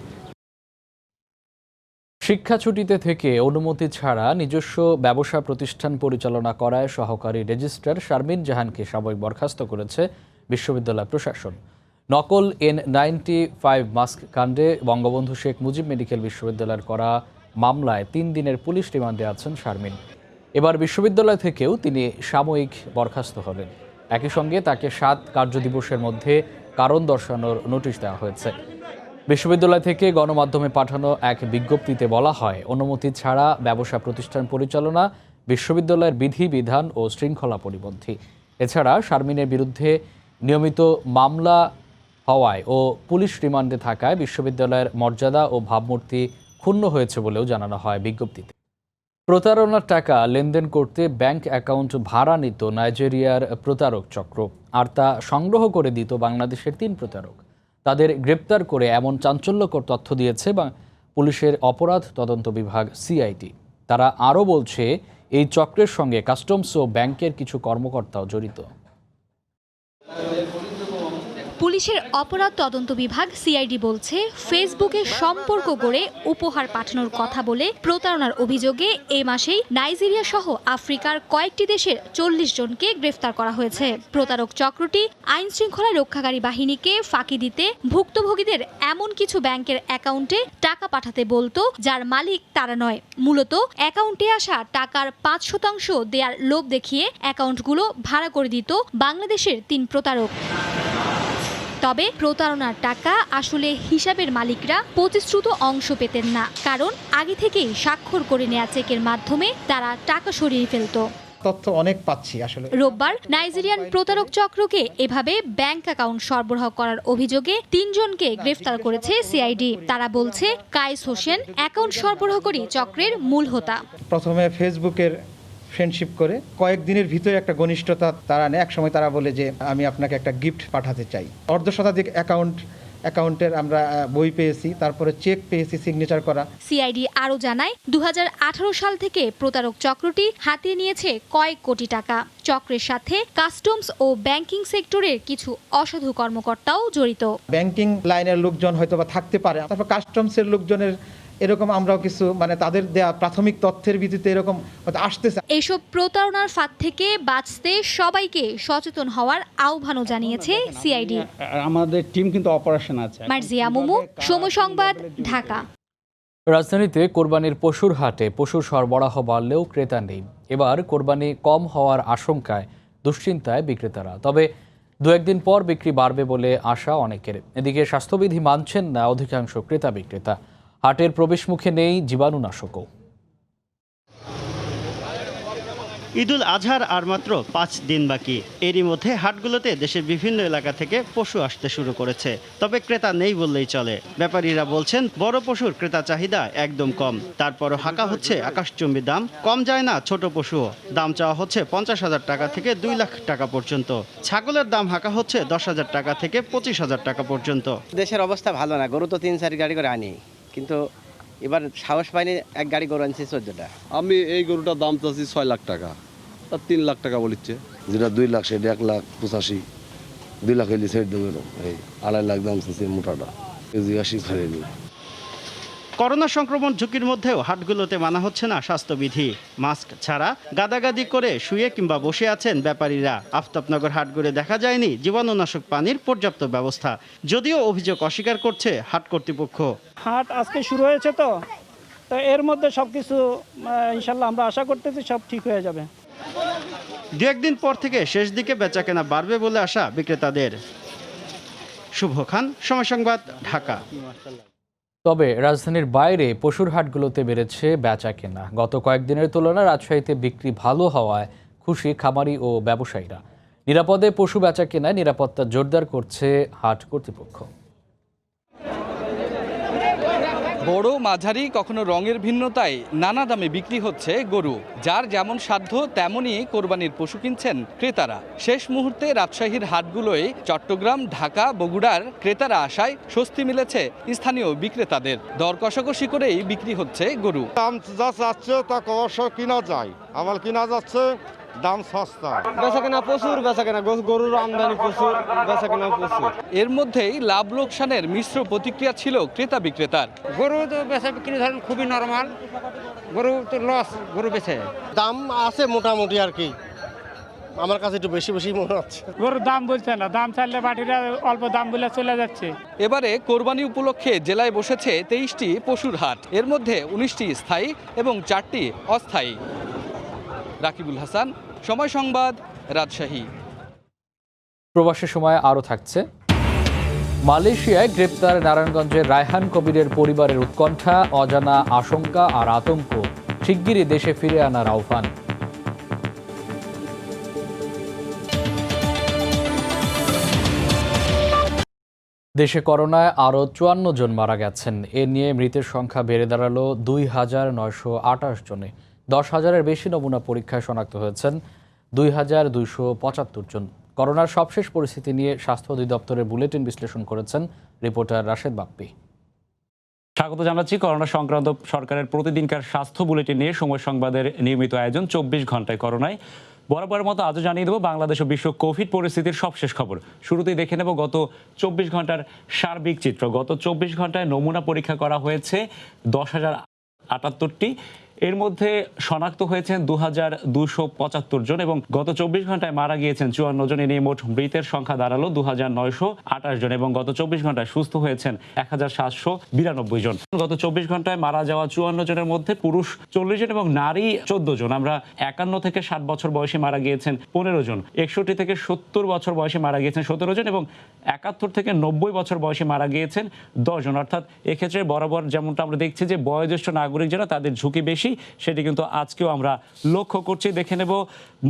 শিক্ষা ছুটিতে থেকে অনুমতি ছাড়া নিজস্ব ব্যবসা প্রতিষ্ঠান পরিচালনা করায় সহকারী রেজিস্ট্রার শারমিন জাহানকে সাময়িক বরখাস্ত করেছে বিশ্ববিদ্যালয় প্রশাসন। নকল N95 মাস্ক কাণ্ডে বঙ্গবন্ধু শেখ মুজিব মেডিকেল বিশ্ববিদ্যালয়ের করা মামলায় 3 দিনের পুলিশ রিমান্ডে আছেন শারমিন। এবার বিশ্ববিদ্যালয় থেকেও তিনি সাময়িক বরখাস্ত হলেন। একই সঙ্গে তাকে 7 কার্যদিবসের মধ্যে কারণ দর্শানোর নোটিশ দেওয়া হয়েছে। বিশ্ববিদ্যালয় থেকে গণমাধ্যমে পাঠানো এক বিজ্ঞপ্তিতে বলা হয়, অনুমতি ছাড়া ব্যবসা প্রতিষ্ঠান পরিচালনা বিশ্ববিদ্যালয়ের বিধিবিধান ও শৃঙ্খলা পরিপন্থী। এছাড়া শারমিনের বিরুদ্ধে নিয়মিত মামলা হওয়ায় ও পুলিশ রিমান্ডে থাকায় বিশ্ববিদ্যালয়ের মর্যাদা ও ভাবমূর্তি ক্ষুণ্ণ হয়েছে বলেও জানানো হয় বিজ্ঞপ্তিতে। প্রতারণার টাকা লেনদেন করতে ব্যাংক অ্যাকাউন্ট ভাড়া নিত নাইজেরিয়ার প্রতারক চক্র, আর তা সংগ্রহ করে দিত বাংলাদেশের 3 প্রতারক। তাদের গ্রেপ্তার করে এমন চাঞ্চল্যকর তথ্য দিয়েছে পুলিশের অপরাধ তদন্ত বিভাগ CID। তারা আরও বলছে, এই চক্রের সঙ্গে কাস্টমস ও ব্যাংকের কিছু কর্মকর্তাও জড়িত। পুলিশের অপরাধ তদন্ত বিভাগ CID বলছে, ফেসবুকে সম্পর্ক গড়ে উপহার পাঠানোর কথা বলে প্রতারণার অভিযোগে এ মাসেই নাইজেরিয়া সহ আফ্রিকার কয়েকটি দেশের 40 জনকে গ্রেফতার করা হয়েছে। প্রতারক চক্রটি আইন শৃঙ্খলা রক্ষাকারী বাহিনীকে ফাঁকি দিতে ভুক্তভোগীদের এমন কিছু ব্যাংকের অ্যাকাউন্টে টাকা পাঠাতে বলতো, যার মালিক তারা নয়। মূলত অ্যাকাউন্টে আসা টাকার 5% দেয়ার লোভ দেখিয়ে অ্যাকাউন্টগুলো ভাড়া করে দিত বাংলাদেশের 3 প্রতারক। তবে প্রতারণার টাকা আসলে হিসাবের মালিকরা প্রতিশ্রুত অংশ পেতেন না, কারণ আগে থেকেই স্বাক্ষর করে নেওয়া চেকের মাধ্যমে তারা টাকা সরিয়ে ফেলত। তথ্য অনেক পাচ্ছি আসলে। রোববার নাইজেরিয়ান প্রতারক চক্রকে এভাবে ব্যাংক অ্যাকাউন্ট সরবরাহ করার অভিযোগে 3 জনকে গ্রেফতার করেছে CID। তারা বলছে, কায়েস হোসেন অ্যাকাউন্ট সরবরাহকারী চক্রের মূল হোতা। প্রথমে ফেসবুকের ফ্রেন্ডশিপ করে কয়েকদিনের ভিতরে একটা ঘনিষ্ঠতা তারা নেয়। এক সময় তারা বলে যে আমি আপনাকে একটা গিফট পাঠাতে চাই। অর্ধশতাধিক অ্যাকাউন্টের আমরা বই পেয়েছি, তারপরে চেক পেয়েছি সিগনেচার করা। CID আরও জানায়, 2018 সাল থেকে প্রতারক চক্রটি হাতিয়ে নিয়েছে কয়েক কোটি টাকা। চক্রের সাথে কাস্টমস ও ব্যাংকিং সেক্টরের কিছু অসাধু কর্মকর্তাও জড়িত। ব্যাংকিং লাইনের লোকজন হয়তো বা থাকতে পারে, তারপর কাস্টমসের লোকজনের এরকম আমরাও কিছু তাদের দেয়া প্রাথমিক তথ্যের ভিত্তিতে এরকম আসতেছে। এইসব প্রতারণার ফাঁদ থেকে বাঁচতে সবাইকে সচেতন হওয়ার আহ্বানও জানিয়েছে CID। আমাদের টিম কিন্তু অপারেশন আছে। মার্জিয়া মুমু, সময় সংবাদ, ঢাকা। রাজধানীতে কোরবানির পশুর হাটে পশুর সরবরাহ বাড়লেও ক্রেতা নেই। এবার কোরবানি কম হওয়ার আশঙ্কায় দুশ্চিন্তায় বিক্রেতারা। তবে 2-1 দিন পর বিক্রি বাড়বে বলে আশা অনেকের। এদিকে স্বাস্থ্যবিধি মানছেন না অধিকাংশ ক্রেতা বিক্রেতা। হাটের প্রবেশ মুখে নেই জীবাণুনাশকও। ঈদুল আজহার আর মাত্র 5 দিন বাকি। এরই মধ্যে হাটগুলোতে দেশের বিভিন্ন এলাকা থেকে পশু আসতে শুরু করেছে। তবে ক্রেতা নেই বললেই চলে। ব্যাপারীরা বলছেন, বড় পশুর ক্রেতা চাহিদা একদম কম। তারপরও হাঁকা হচ্ছে আকাশচুম্বী দাম। কম যায় না ছোট পশুও। দাম চাওয়া হচ্ছে 50,000 টাকা থেকে 2 লাখ টাকা পর্যন্ত। ছাগলের দাম হাঁকা হচ্ছে 10,000 টাকা থেকে 25,000 টাকা পর্যন্ত। দেশের অবস্থা ভালো না। গরু তো 3-4 গাড়ি করে আনি, কিন্তু এবার সাহস পাইনি, এক গাড়ি গরু আনছি 14টা। আমি এই গরুটার দাম চাচ্ছি 6 লাখ টাকা, তার 3 লাখ টাকা বলিচ্ছে। যেটা 2 লাখ সেটা 1,85,000, 2 লাখ হইলে ছেড়ে দেবে, এই 2.5 লাখ দাম চাচ্ছি মোটাটা, কেজি 80 খাইনি। করোনা সংক্রমণ ঝুঁকির মধ্যেও হাটগুলোতে মানা হচ্ছে না স্বাস্থ্যবিধি। মাস্ক ছাড়া গাদাগাদি করে শুয়ে কিংবা বসে আছেন ব্যাপারীরা। আফতাবনগর হাট ঘুরে দেখা যায়নি জীবাণুনাশক পানির পর্যাপ্ত ব্যবস্থা, যদিও অভিযোগ অস্বীকার করছে হাট কর্তৃপক্ষ। হাট আজকে শুরু হয়েছে, তো এর মধ্যে সবকিছু ইনশাল্লাহ আমরা আশা করতেছি সব ঠিক হয়ে যাবে। 2-1 দিন পর থেকে শেষ দিকে বেচাকেনা বাড়বে বলে আশা বিক্রেতাদের। শুভ খান, সময় সংবাদ, ঢাকা। তবে রাজধানীর বাইরে পশুর হাটগুলোতে বেড়েছে বেচা কেনা। গত কয়েকদিনের তুলনায় রাজশাহীতে বিক্রি ভালো হওয়ায় খুশি খামারি ও ব্যবসায়ীরা। নিরাপদে পশু বেচা কেনায় নিরাপত্তা জোরদার করছে হাট কর্তৃপক্ষ। বড় মাঝারি কখনো রঙের ভিন্নতায় নানা দামে বিক্রি হচ্ছে গরু। যার যেমন সাধ্য তেমনই কোরবানির পশু কিনছেন ক্রেতারা। শেষ মুহূর্তে রাজশাহীর হাটগুলোয় চট্টগ্রাম, ঢাকা, বগুড়ার ক্রেতারা আসায় স্বস্তি মিলেছে স্থানীয় বিক্রেতাদের। দর কষাকষি করেই বিক্রি হচ্ছে গরু। দাম যা চাচ্ছে তা অবশ্য কিনা যায়, আমার কিনা যাচ্ছে দাম সস্তা। বেচাকেনা প্রচুর, বেচাকেনা গরুর আমদানি প্রচুর, বেচাকেনা প্রচুর। এর মধ্যেই লাভ লোকসানের মিশ্র প্রতিক্রিয়া ছিল ক্রেতা বিক্রেতার। গরু তো বেচা বিক্রি ধরেন খুবই নরমাল, গরু তো লস, গরু বেচে। দাম আছে মোটামুটি আর কি, আমার কাছে একটু বেশি বেশি মনে হচ্ছে। গরুর দাম বলছে না, দাম চাইলে বাটিরা অল্প দাম বলে চলে যাচ্ছে। এবারে কোরবানি উপলক্ষে জেলায় বসেছে 23টি পশুর হাট। এর মধ্যে 19টি স্থায়ী এবং 4টি অস্থায়ী। রাকিবুল হাসান, সময় সংবাদ, রাজশাহী। প্রবাসের সময় আরও থাকছে। মালয়েশিয়ায় গ্রেপ্তার নারায়ণগঞ্জের রায়হান কবিরের পরিবারের উৎকণ্ঠা, অজানা আশঙ্কা আর আতঙ্ক। শিগগিরই দেশে ফিরে আনার আহ্বান। দেশে করোনায় আরও 54 জন মারা গেছেন। এ নিয়ে মৃতের সংখ্যা বেড়ে দাঁড়ালো 2,928 জনে। 10,000-এর বেশি নমুনা পরীক্ষায় শনাক্ত হয়েছেন 2,275 জন। করোনার সবশেষ পরিস্থিতি নিয়ে স্বাস্থ্য অধিদপ্তরের বুলেটিন বিশ্লেষণ করেছেন রিপোর্টার রাশেদ বাপ্পি। স্বাগত জানাচ্ছি করোনা সংক্রান্ত সরকারের প্রতিদিনকার স্বাস্থ্য বুলেটিন নিয়ে সময় সংবাদের নিয়মিত আয়োজন 24 ঘন্টায় করোনায়। বরাবরের মতো আজও জানিয়ে দেবো বাংলাদেশ ও বিশ্ব কোভিড পরিস্থিতির সবশেষ খবর। শুরুতেই দেখে নেব গত 24 ঘন্টার সার্বিক চিত্র। গত 24 ঘন্টায় নমুনা পরীক্ষা করা হয়েছে 10,078টি। এর মধ্যে শনাক্ত হয়েছেন 2,275 জন এবং গত 24 ঘন্টায় মারা গিয়েছেন 54 জন। এ নিয়ে মোট মৃতের সংখ্যা দাঁড়ালো 2,928 জন এবং গত 24 ঘন্টায় সুস্থ হয়েছেন 1,792 জন। গত 24 ঘন্টায় মারা যাওয়া 54 জনের মধ্যে পুরুষ 40 জন এবং নারী 14 জন। আমরা 51 থেকে 60 বছর বয়সী মারা গিয়েছেন 15 জন, 61 থেকে 70 বছর বয়সী মারা গিয়েছেন 17 জন এবং 71 থেকে 90 বছর বয়সী মারা গিয়েছেন 10 জন। অর্থাৎ এক্ষেত্রে বরাবর যেমনটা আমরা দেখছি যে বয়োজ্যেষ্ঠ নাগরিক যারা তাদের ঝুঁকি বেশি, সেটি কিন্তু আজকেও আমরা লক্ষ্য করছি। দেখে নেব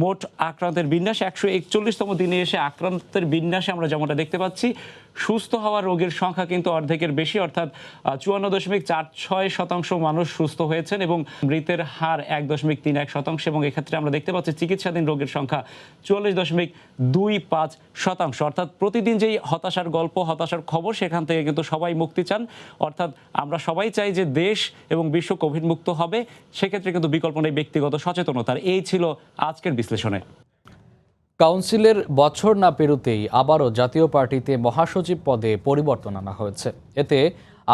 মোট আক্রান্তের বিন্যাস। 141তম দিনে এসে আক্রান্তের বিন্যাসে আমরা যেমনটা দেখতে পাচ্ছি, সুস্থ হওয়া রোগীর সংখ্যা কিন্তু অর্ধেকের বেশি, অর্থাৎ 54.46% মানুষ সুস্থ হয়েছেন এবং মৃতের হার 1.31% এবং এক্ষেত্রে আমরা দেখতে পাচ্ছি চিকিৎসাধীন রোগীর সংখ্যা 44.25%। অর্থাৎ প্রতিদিন যেই হতাশার গল্প, হতাশার খবর, সেখান থেকে কিন্তু সবাই মুক্তি চান। অর্থাৎ আমরা সবাই চাই যে দেশ এবং বিশ্ব কোভিড মুক্ত হবে। সেক্ষেত্রে কিন্তু বিকল্প নেই ব্যক্তিগত সচেতনতার। এই ছিল আজকের বিশ্লেষণে। কাউন্সিলের বছর না পেরোতেই আবারও জাতীয় পার্টিতে মহাসচিব পদে পরিবর্তন আনা হয়েছে। এতে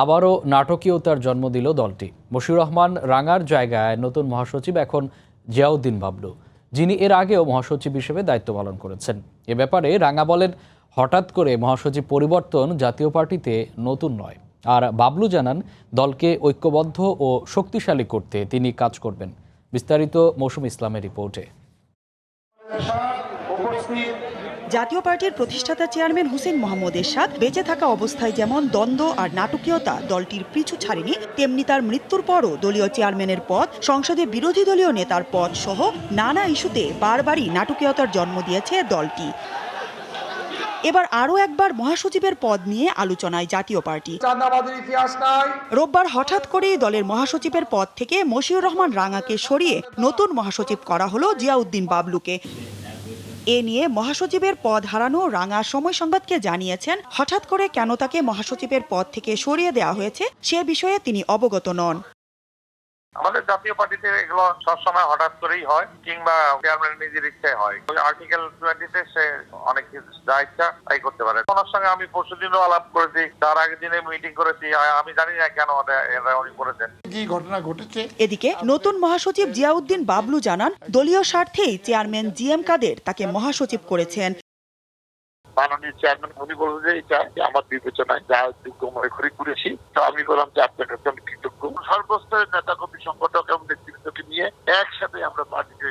আবারও নাটকীয়তার জন্ম দিল দলটি। মশিউর রহমান রাঙার জায়গায় নতুন মহাসচিব এখন জিয়াউদ্দিন বাবলু, যিনি এর আগেও মহাসচিব হিসেবে দায়িত্ব পালন করেছেন। এ ব্যাপারে রাঙা বলেন, হঠাৎ করে মহাসচিব পরিবর্তন জাতীয় পার্টিতে নতুন নয়। আর বাবলু জানান, দলকে ঐক্যবদ্ধ ও শক্তিশালী করতে তিনি কাজ করবেন। বিস্তারিত মৌসুম ইসলামের রিপোর্টে। জাতীয় পার্টির প্রতিষ্ঠাতা চেয়ারম্যান হুসেইন মোহাম্মদ এরশাদ বেঁচে থাকা অবস্থায় যেমন দ্বন্দ্ব আর নাটকীয়তা দলটির পিছু ছাড়েনি, তেমনি তার মৃত্যুর পরও দলীয় চেয়ারম্যানের পদ, সংসদে বিরোধী দলীয় নেতার পদ সহ নানা ইস্যুতে বারবারই নাটকীয়তার জন্ম দিয়েছে দলটি। এবার আরও একবার মহাসচিবের পদ নিয়ে আলোচনায় জাতীয় পার্টি। রোববার হঠাৎ করেই দলের মহাসচিবের পদ থেকে মশিউর রহমান রাঙাকে সরিয়ে নতুন মহাসচিব করা হলো জিয়াউদ্দিন বাবলুকে। এ নিয়ে মহাসচিবের পদ হারানো রাঙা সময় সংবাদকে জানিয়েছেন, হঠাৎ করে কেন তাকে মহাসচিবের পদ থেকে সরিয়ে দেওয়া হয়েছে সে বিষয়ে তিনি অবগত নন। আমাদের জাতীয় পার্টিতে এগুলো সবসময় হঠাৎ করেই হয়, কিংবা চেয়ারম্যান নিজের ইচ্ছায় হয়। ওই আর্টিকেল 20-তে সে অনেক যা ইচ্ছা তাই করতে পারে। ওনার সঙ্গে আমি পরশুদিনও আলাপ করেছি, তার আগের দিনে মিটিং করেছি। আমি জানি না কেন এরা উনি করেছেন, কি ঘটনা ঘটেছে। এদিকে নতুন মহাসচিব জিয়াউদ্দিন বাবলু জানান, দলীয় স্বার্থেই চেয়ারম্যান জিএম কাদের তাকে মহাসচিব করেছেন। মাননীয় চেয়ারম্যান উনি বললেন যে এটা আমার বিবেচনায় যা যোগ্য মনে করে করেছি। তো আমি বললাম যে আপনার কাছে আমি কৃতজ্ঞ। সর্বস্তরের নেতা কর্মী সংগঠক এবং নেতৃত্বকে নিয়ে একসাথে আমরা পার্টিকে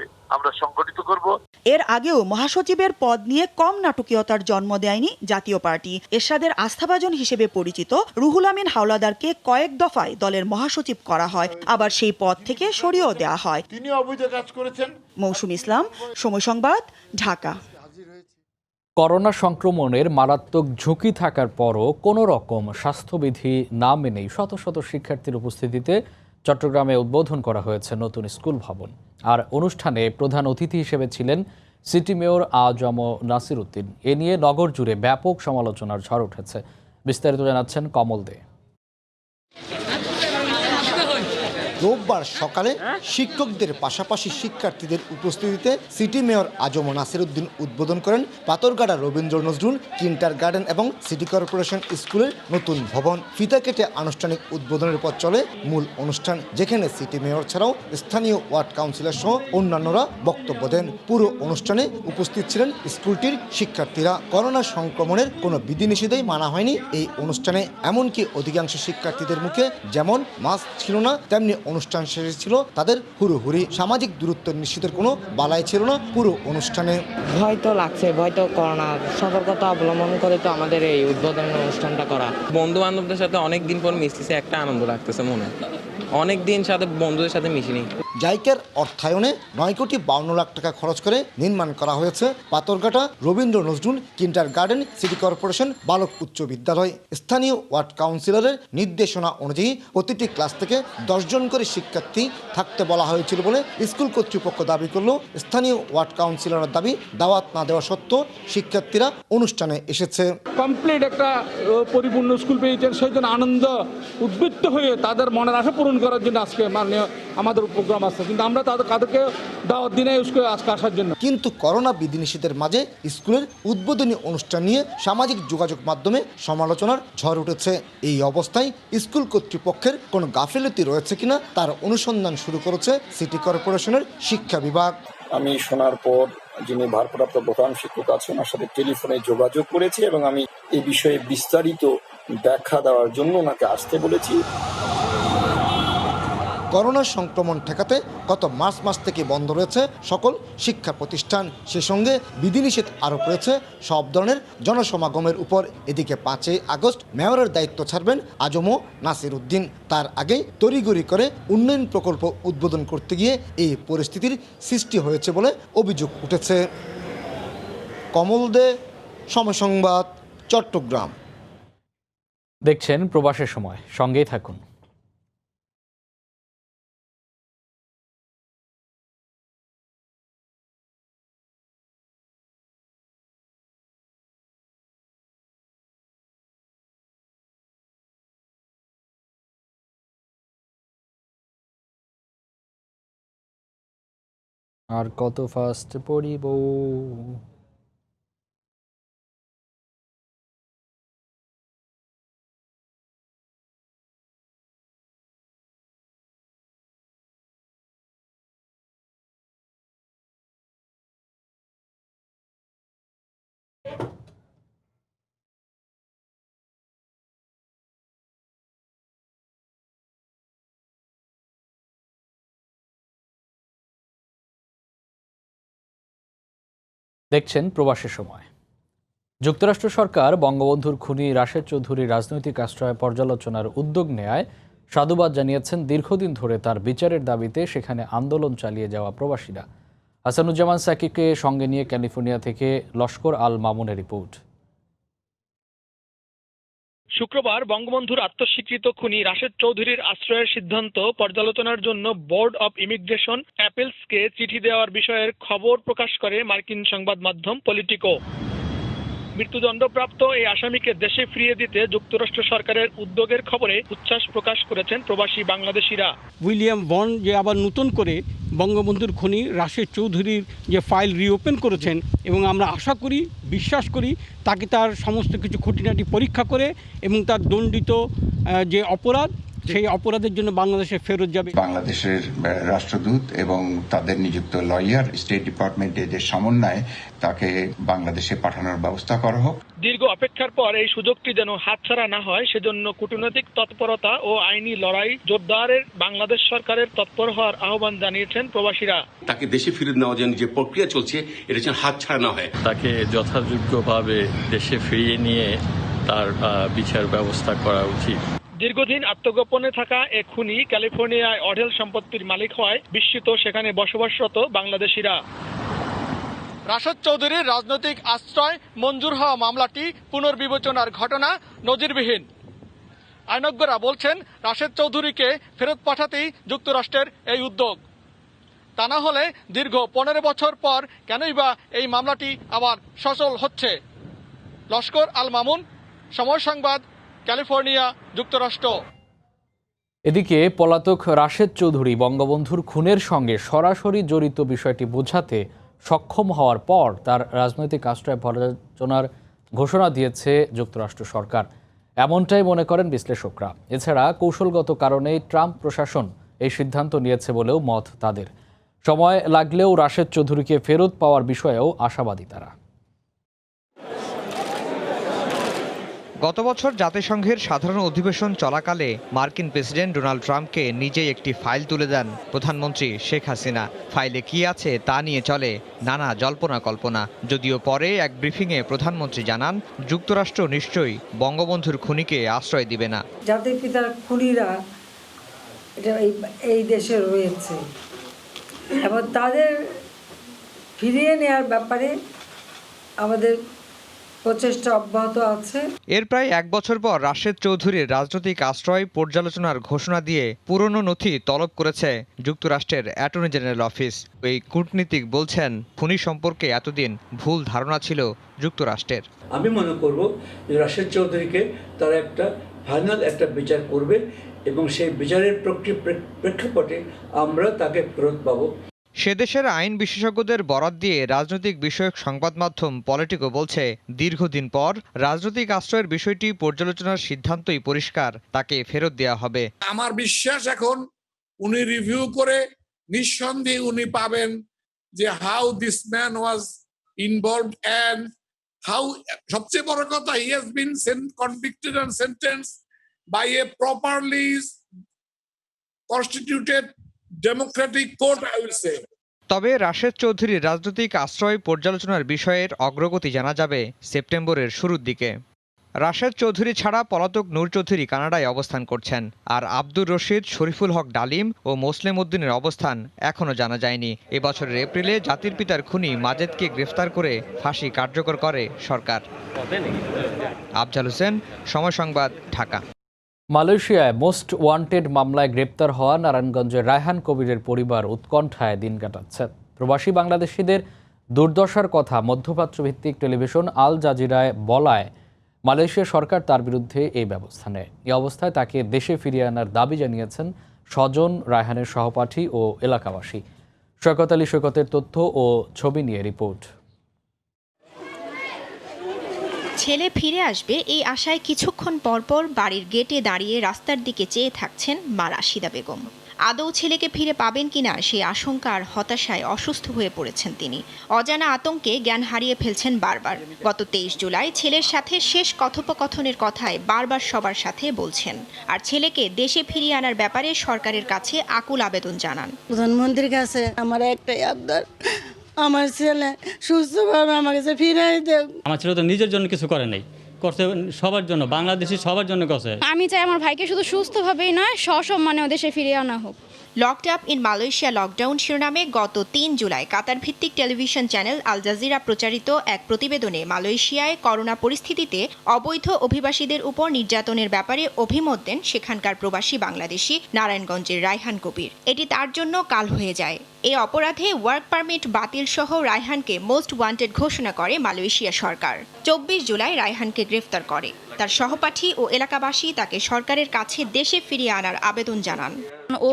সংগঠিত করব। এর আগেও মহাসচিবের পদ নিয়ে কম নাটকীয়তার জন্ম দেয়নি জাতীয় পার্টি। এরশাদের আস্থাভাজন হিসেবে পরিচিত রুহুল আমিন হাওলাদারকে কয়েক দফায় দলের মহাসচিব করা হয়, আবার সেই পদ থেকে সরিয়েও দেওয়া হয়। তিনি অবৈধ কাজ করেছেন। মৌসুম ইসলাম, সময় সংবাদ, ঢাকা। করোনা সংক্রমণের মারাত্মক ঝুঁকি থাকার পরও কোনো রকম স্বাস্থ্যবিধি না মেনেই শত শত শিক্ষার্থীর উপস্থিতিতে চট্টগ্রামে উদ্বোধন করা হয়েছে নতুন স্কুল ভবন। আর অনুষ্ঠানে প্রধান অতিথি হিসেবে ছিলেন সিটি মেয়র আ.জ.ম নাসির উদ্দিন। এ নিয়ে নগর জুড়ে ব্যাপক সমালোচনার ঝড় উঠেছে। বিস্তারিত জানাচ্ছেন কমল দে। রোববার সকালে শিক্ষকদের পাশাপাশি শিক্ষার্থীদের উপস্থিতিতে সিটি মেয়র আ.জ.ম নাসির উদ্দিন উদ্বোধন করেন পাথরঘাটা রবীন্দ্র নজরুল কিন্টার গার্ডেন এবং সিটি কর্পোরেশন স্কুলের নতুন ভবন। ফিতা কেটে আনুষ্ঠানিক উদ্বোধনের পর চলে মূল অনুষ্ঠান, যেখানে সিটি মেয়র ছাড়াও স্থানীয় ওয়ার্ড কাউন্সিলর সহ অন্যান্যরা বক্তব্য দেন। পুরো অনুষ্ঠানে উপস্থিত ছিলেন স্কুলটির শিক্ষার্থীরা। করোনা সংক্রমণের কোনো বিধিনিষেধই মানা হয়নি এই অনুষ্ঠানে। এমনকি অধিকাংশ শিক্ষার্থীদের মুখে যেমন মাস্ক ছিল না, তেমনি অনুষ্ঠান শেষে ছিল তাদের হুড়োহুড়ি। সামাজিক দূরত্ব নিশ্চিতের কোনো বালাই ছিল না পুরো অনুষ্ঠানে। ভয় তো লাগছে, ভয় তো করোনার সতর্কতা অবলম্বন করে তো আমাদের এই উদ্বোধনী অনুষ্ঠানটা করা। বন্ধু বান্ধবদের সাথে অনেক দিন পর মিশতেছে, একটা আনন্দ লাগতেছে মনে। অনেক দিন সাথে বন্ধুদের সাথে মিশিনি। জাইকার অর্থায়নে 9,52 লাখ টাকা খরচ করে নির্মাণ করা হয়েছে Patharghata Rabindra Nazrul kinder garden city corporation বালক উচ্চ বিদ্যালয়। স্থানীয় ওয়ার্ড কাউন্সিলরের নির্দেশনা অনুযায়ী প্রতিটি ক্লাস থেকে 10 জন করে শিক্ষার্থী থাকতে বলা হয়েছিল বলে স্কুল কর্তৃপক্ষ দাবি করলেও স্থানীয় ওয়ার্ড কাউন্সিলরের দাবি দাওয়াত না দেওয়া সত্ত্বেও শিক্ষার্থীরা অনুষ্ঠানে এসেছে। কমপ্লিট একটা পরিপূর্ণ স্কুল পেয়েছেন, সেই জন্য আনন্দ উদ্বৃত্ত হয়ে তাদের মনের আশা পূরণ করার জন্য আজকে মাননীয় আমাদের প্রোগ্রাম আছে, কিন্তু আমরা তাদেরকে দাওয়াত দিনে আজকে আসার জন্য। কিন্তু করোনা বিধিনিষেধের মাঝে স্কুলের উদ্বোধনী অনুষ্ঠান নিয়ে সামাজিক যোগাযোগ মাধ্যমে সমালোচনার ঝড় উঠেছে। এই অবস্থায় স্কুল কর্তৃপক্ষের কোনো গাফিলতি রয়েছে কিনা তার অনুসন্ধান শুরু করেছে সিটি কর্পোরেশনের শিক্ষা বিভাগ। আমি শোনার পর যিনি ভারপ্রাপ্ত প্রধান শিক্ষক আছেন ওনার সাথে টেলিফোনে যোগাযোগ করেছি এবং আমি এই বিষয়ে বিস্তারিত ব্যাখ্যা দেওয়ার জন্য ওনাকে আসতে বলেছি। করোনা সংক্রমণ ঠেকাতে গত মার্চ মাস থেকে বন্ধ রয়েছে সকল শিক্ষা প্রতিষ্ঠান। সে সঙ্গে বিধিনিষেধ আরোপ রয়েছে সব ধরনের জনসমাগমের উপর। এদিকে 5 আগস্ট মেয়রের দায়িত্ব ছাড়বেন আ.জ.ম নাসির উদ্দিন। তার আগেই তড়িঘড়ি করে উন্নয়ন প্রকল্প উদ্বোধন করতে গিয়ে এই পরিস্থিতির সৃষ্টি হয়েছে বলে অভিযোগ উঠেছে। কমল দে, সময় সংবাদ, চট্টগ্রাম। দেখছেন প্রবাসের সময়, সঙ্গেই থাকুন। আর কত ফাস্ট পড়িব। দেখছেন প্রবাসের সময়। যুক্তরাষ্ট্র সরকার বঙ্গবন্ধুর খুনি রাশেদ চৌধুরীর রাজনৈতিক আশ্রয় পর্যালোচনার উদ্যোগ নেয়ায় সাধুবাদ জানিয়েছেন দীর্ঘদিন ধরে তার বিচারের দাবিতে সেখানে আন্দোলন চালিয়ে যাওয়া প্রবাসীরা। হাসানুজ্জামান সাকিবকে সঙ্গে নিয়ে ক্যালিফোর্নিয়া থেকে লস্কর আল মামুনের রিপোর্ট। শুক্রবার বঙ্গবন্ধুর আত্মস্বীকৃত খুনি রাশেদ চৌধুরীর আশ্রয়ের সিদ্ধান্ত পর্যালোচনার জন্য বোর্ড অব ইমিগ্রেশন অ্যাপেলসকে চিঠি দেওয়ার বিষয়ের খবর প্রকাশ করে মার্কিন সংবাদ মাধ্যম পলিটিকো। মৃত্যুদণ্ডপ্রাপ্ত এই আসামিকে দেশে ফিরিয়ে দিতে যুক্তরাষ্ট্র সরকারের উদ্যোগের খবরে উচ্ছ্বাস প্রকাশ করেছেন প্রবাসী বাংলাদেশিরা। উইলিয়াম বন্ড যে আবার নতুন করে বঙ্গবন্ধুর খুনি রাশেদ চৌধুরীর যে ফাইল রিওপেন করেছেন, এবং আমরা আশা করি, বিশ্বাস করি তাকে তার সমস্ত কিছু খুঁটিনাটি পরীক্ষা করে এবং তার দণ্ডিত যে অপরাধ, সেই অপরাধের জন্য বাংলাদেশে ফেরত যাবে। বাংলাদেশের রাষ্ট্রদূত এবং তাদের নিযুক্ত লয়ার, স্টেট ডিপার্টমেন্টের যে সমন্বয়ে তাকে বাংলাদেশে পাঠানোর ব্যবস্থা করা হোক। দীর্ঘ অপেক্ষার পর এই সুযোগটি যেন হাতছাড়া না হয়, সেজন্য কূটনৈতিক তৎপরতা ও আইনি লড়াই জোরদারের বাংলাদেশ সরকারের তৎপর হওয়ার আহ্বান জানিয়েছেন প্রবাসীরা। তাকে দেশে ফিরে নেওয়ার জন্য যে প্রক্রিয়া চলছে, এটা যেন হাতছাড়া না হয়। তাকে যথাযোগ্যভাবে দেশে ফিরিয়ে নিয়ে তার বিচার ব্যবস্থা করা উচিত। দীর্ঘদিন আত্মগোপনে থাকা এ খুনি ক্যালিফোর্নিয়ায় অঢেল সম্পত্তির মালিক হওয়ায় বিস্মিত সেখানে বসবাসরত বাংলাদেশিরা। রাশেদ চৌধুরীর রাজনৈতিক আশ্রয় মঞ্জুর হওয়া মামলাটি পুনর্বিবেচনার ঘটনা নজিরবিহীন। আইনজ্ঞরা বলছেন, রাশেদ চৌধুরীকে ফেরত পাঠাতেই যুক্তরাষ্ট্রের এই উদ্যোগ। তা না হলে দীর্ঘ 15 বছর পর কেনই বা এই মামলাটি আবার সচল হচ্ছে। লস্কর আল মামুন, সময় সংবাদ, ক্যালিফোর্নিয়া, যুক্তরাষ্ট্র। এদিকে পলাতক রাশেদ চৌধুরী বঙ্গবন্ধুর খুনের সঙ্গে সরাসরি জড়িত বিষয়টি বোঝাতে সক্ষম হওয়ার পর তার রাজনৈতিক আশ্রয় পর্যালোচনার ঘোষণা দিয়েছে যুক্তরাষ্ট্র সরকার, এমনটাই মনে করেন বিশ্লেষকরা। এছাড়া কৌশলগত কারণেই ট্রাম্প প্রশাসন এই সিদ্ধান্ত নিয়েছে বলেও মত তাদের। সময় লাগলেও রাশেদ চৌধুরীকে ফেরত পাওয়ার বিষয়েও আশাবাদী তারা। গত বছর জাতিসংঘের সাধারণ অধিবেশন চলাকালে মার্কিন প্রেসিডেন্ট ডোনাল্ড ট্রাম্পকে নিজেই একটি ফাইল তুলে দেন প্রধানমন্ত্রী শেখ হাসিনা। ফাইলে কি আছে তা নিয়ে চলে নানা জল্পনা কল্পনা। যদিও পরে এক ব্রিফিংয়ে প্রধানমন্ত্রী জানান, যুক্তরাষ্ট্র নিশ্চয়ই বঙ্গবন্ধুর খুনিকে আশ্রয় দিবে না। জাতির পিতার খুনিরা এই দেশে রয়েছে এবং তাদের ফিরিয়ে নেওয়ার ব্যাপারে আমাদের প্রচেষ্টা অব্যাহত আছে। এর প্রায় 1 বছর পর রাশেদ চৌধুরীর রাজনৈতিক আশ্রয় পর্যালোচনার ঘোষণা দিয়ে পুরনো নথি তলব করেছে যুক্তরাষ্ট্রের অ্যাটর্নি জেনারেল অফিস। এই কূটনীতিক বলছেন, খুনি সম্পর্কে এতদিন ভুল ধারণা ছিল যুক্তরাষ্ট্রের। আমি মনে করব যে রাশেদ চৌধুরীকে তারা একটা ফাইনাল একটা বিচার করবে এবং সেই বিচারের প্রেক্ষাপটে আমরা তাকে ফেরত পাবো। সে দেশের আইন বিশেষজ্ঞদের বরাত দিয়ে রাজনৈতিক বিষয়ক সংবাদ মাধ্যম পলিটিকো বলছে, দীর্ঘদিন পর রাজনৈতিক আশ্রয়ের বিষয়টি পর্যালোচনার সিদ্ধান্তই পরিষ্কার, তাকে ফেরত দেওয়া হবে। আমার বিশ্বাস এখন উনি রিভিউ করে নিঃসন্দেহে উনি পাবেন যে how this man was involved and how, সবচেয়ে বড় কথা, he has been convicted and sentenced by a properly constituted democratic court, I will say. তবে রাশেদ চৌধুরীর রাজনৈতিক আশ্রয় পর্যালোচনার বিষয়ের অগ্রগতি জানা যাবে সেপ্টেম্বরের শুরুর দিকে। রাশেদ চৌধুরী ছাড়া পলাতক নূর চৌধুরী কানাডায় অবস্থান করছেন, আর আব্দুর রশিদ, শরীফুল হক ডালিম ও মোসলেম উদ্দিনের অবস্থান এখনও জানা যায়নি। এবছরের এপ্রিলে জাতির পিতার খুনি মাজেদকে গ্রেফতার করে ফাঁসি কার্যকর করে সরকার। আফজাল হোসেন, সময় সংবাদ, ঢাকা। মালয়েশিয়ায় মোস্ট ওয়ান্টেড মামলায় গ্রেপ্তার হওয়া নারায়ণগঞ্জের রায়হান কবিরের পরিবার উৎকণ্ঠায় দিন কাটাচ্ছে। প্রবাসী বাংলাদেশিদের দুর্দশার কথা মধ্যপ্রাচ্য ভিত্তিক টেলিভিশন আল জাজিরায় বলায় মালয়েশিয়া সরকার তার বিরুদ্ধে এই ব্যবস্থা নেয়। এই অবস্থায় তাকে দেশে ফিরিয়ে আনার দাবি জানিয়েছেন স্বজন, রায়হানের সহপাঠী ও এলাকাবাসী। সৈকত আলী সৈকতের তথ্য ও ছবি নিয়ে রিপোর্ট। ছেলে ফিরে আসবে এই আশায় কিছুক্ষণ পরপর বাড়ির গেটে দাঁড়িয়ে রাস্তার দিকে চেয়ে থাকছেন মা রাশিদা বেগম। আদৌ ছেলেকে ফিরে পাবেন কিনা সেই আশঙ্কা আর হতাশায় অসুস্থ হয়ে পড়েছেন তিনি। অজানা আতঙ্কে জ্ঞান হারিয়ে ফেলছেন বারবার। গত 23 জুলাই ছেলের সাথে শেষ কথোপকথনের কথায় বারবার সবার সাথে বলছেন, আর ছেলেকে দেশে ফিরিয়ে আনার ব্যাপারে সরকারের কাছে আকুল আবেদন জানান। প্রধানমন্ত্রীর কাছে আমার একটাই আবদার, আমার ছেলে সুস্থভাবে আমার কাছে ফিরিয়ে দেব। আমার ছেলে তো নিজের জন্য কিছু করে নাই, করছে সবার জন্য, বাংলাদেশি সবার জন্য করছে। আমি চাই আমার ভাইকে শুধু সুস্থভাবেই নয় সসম্মানেও দেশে ফিরিয়ে আনা হোক। Locked up in Malaysia lockdown শিরোনামে গত 3 জুলাই কাতার ভিত্তিক টেলিভিশন চ্যানেল আল জাজিরা প্রচারিত এক প্রতিবেদনে মালয়েশিয়ায় করোনা পরিস্থিতিতে অবৈধ অভিবাসীদের উপর নির্যাতনের ব্যাপারে অভিমত দেন সেখানকার প্রবাসী বাংলাদেশি নারায়ণগঞ্জের রায়হান কবির। এটি তার জন্য কাল হয়ে যায়। এই অপরাধে ওয়ার্ক পারমিট বাতিল সহ রায়হানকে মোস্ট ওয়ান্টেড ঘোষণা করে মালয়েশিয়া সরকার। 24 জুলাই রায়হানকে গ্রেফতার করে। তার সহপাঠী ও এলাকাবাসী তাকে সরকারের কাছে দেশে ফিরিয়ে আনার আবেদন জানান। ও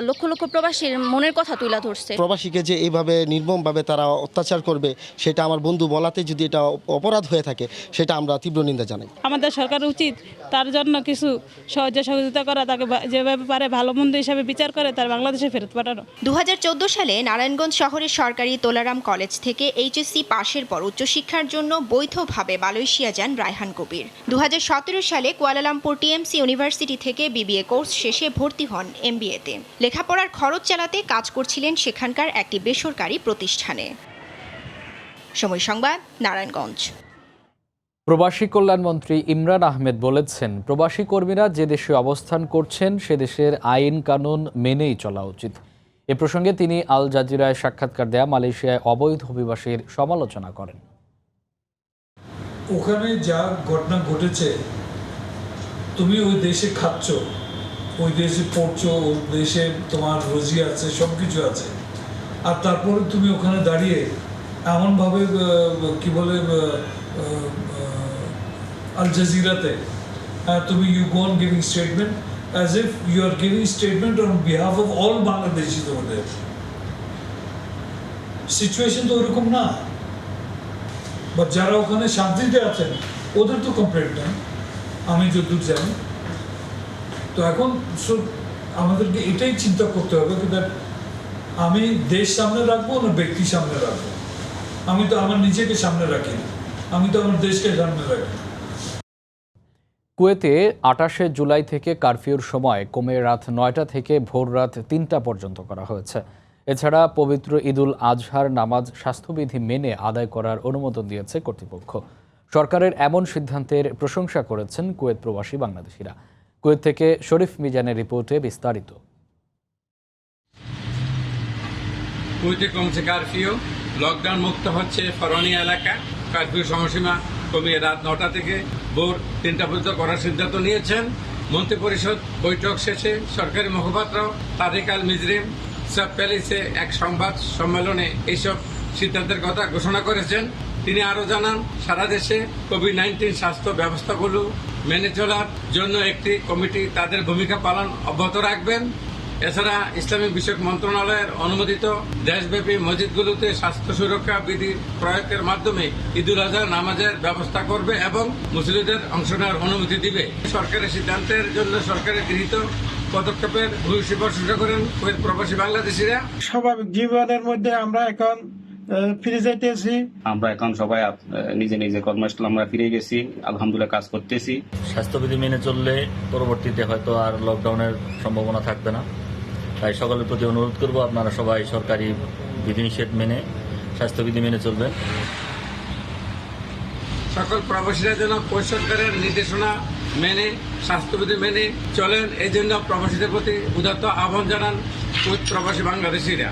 লক্ষ লক্ষ প্রবাসীর মনের কথা তুলে ধরছে। প্রবাসীকে যে এইভাবে নির্মমভাবে তারা অত্যাচার করবে সেটা আমার বন্ধু বলাতে যদি এটা অপরাধ হয়ে থাকে সেটা আমরা তীব্র নিন্দা জানাই। আমাদের সরকার উচিত তার জন্য কিছু সহযোগিতা করা, তাকে যেভাবে পারে ভালো মন্দ হিসাবে বিচার করে তার বাংলাদেশে ফেরত পাঠানো। 2014 সালে নারায়ণগঞ্জ শহরের সরকারি তোলারাম কলেজ থেকে এইচএসসি পাশের পর উচ্চশিক্ষার জন্য বৈধভাবে মালয়েশিয়া যান রায়হান কবির। 2017 সালে কুয়ালালামপুর টিএমসি ইউনিভার্সিটি থেকে বিবিএ কোর্স শেষে ভর্তি হন এমবিএতে। লেখাপড়ার খরচ চালাতে কাজ করছিলেন সেখানকার একটি বেসরকারি প্রতিষ্ঠানে। সময় সংবাদ, নারায়ণগঞ্জ। প্রবাসী কল্যাণমন্ত্রী ইমরান আহমেদ বলেছেন, প্রবাসী কর্মীরা যে দেশে অবস্থান করছেন সে দেশের আইন কানুন মেনেই চলা উচিত। এ প্রসঙ্গে তিনি আল জাজিরায় সাক্ষাৎকার দেয়া মালয়েশিয়ায় অবৈধ অভিবাসীর সমালোচনা করেন। ওখানে যা ঘটনা ঘটেছে, তুমি ওই দেশে খাচ্ছ, ওই দেশে পড়ছো, ওই দেশে তোমার রোজি আছে, সব কিছু আছে, আর তারপরে তুমি ওখানে দাঁড়িয়ে এমনভাবে কি বলে আল জাজিরাতে তুমি you go on giving statement as if you are giving statement on behalf of all Bangladeshis over there. Situation তো ওরকম না। বা যারা ওখানে শান্তিতে আছেন ওদের তো কমপ্লেন্ট নেই, আমি যতদূর জানি। তো এখন আমাদেরকে এটাই চিন্তা করতে হবে যে আমি দেশ সামনে রাখবো না ব্যক্তি সামনে রাখবো। আমি তো আমার নিজেকে সামনে রাখি না, আমি তো আমার দেশকে সামনে রাখি। কুয়েতে 28শে জুলাই থেকে কারফিউর সময় কমে রাত 9টা থেকে ভোর রাত 3টা পর্যন্ত করা হয়েছে। এছাড়া পবিত্র ঈদুল আজহার নামাজ স্বাস্থ্যবিধি মেনে আদায় করার অনুমোদন দিয়েছে কর্তৃপক্ষ। সরকারের এমন সিদ্ধান্তের প্রশংসা করেছেন কুয়েত প্রবাসী বাংলাদেশিরা। কুয়েত থেকে শরীফ মিজানের রিপোর্টে বিস্তারিত। কুয়েতে কমছে কারফিউ, লকডাউন মুক্ত হচ্ছে ফরনি এলাকা। কারফিউ সময়সীমা কমিয়ে রাত 9টা থেকে ভোর 3টা পর্যন্ত করার সিদ্ধান্ত নিয়েছেন মন্ত্রিপরিষদ বৈঠক শেষে। সরকারি মুখপাত্র তারিক আল মিজরিম সাব প্যালেসে এক সংবাদ সম্মেলনে এইসব সিদ্ধান্তের কথা ঘোষণা করেছেন। তিনি আরও জানান, সারা দেশে কোভিড-19 স্বাস্থ্য ব্যবস্থাগুলো মেনে চলার জন্য একটি কমিটি তাদের ভূমিকা পালন অব্যাহত রাখবেন। এছাড়া ইসলামিক বিষয়ক মন্ত্রণালয়ের অনুমোদিত দেশব্যাপী মসজিদগুলোতে স্বাস্থ্য সুরক্ষা বিধি প্রয়োগের মাধ্যমে ঈদুল আজহার নামাজের ব্যবস্থা করবে এবং মুসলিমদের অংশ নেওয়ার অনুমতি দিবে। সরকারের সিদ্ধান্তের জন্য সরকারের গৃহীত পদক্ষেপের ভূয়সী প্রশংসা করেন কুয়েত প্রবাসী বাংলাদেশিরা। স্বাভাবিক জীবনের মধ্যে আমরা এখন ফিরে যাইতেছি। আমরা এখন সবাই নিজে নিজে কর্মস্থলে আমরা ফিরে গেছি, আলহামদুলিল্লাহ কাজ করতেছি। স্বাস্থ্যবিধি মেনে চললে পরবর্তীতে হয়তো আর লকডাউনের সম্ভাবনা থাকবে না। তাই সকলের প্রতি অনুরোধ করব, আপনারা সবাই সরকারি বিধিনিষেধ মেনে স্বাস্থ্যবিধি মেনে চলবেন। সকল প্রবাসীরা যেন সরকারের নির্দেশনা মেনে স্বাস্থ্যবিধি মেনে চলেন, এই জন্য প্রবাসীদের প্রতি উদাত্ত আহ্বান জানান কুয়েত প্রবাসী বাংলাদেশিরা।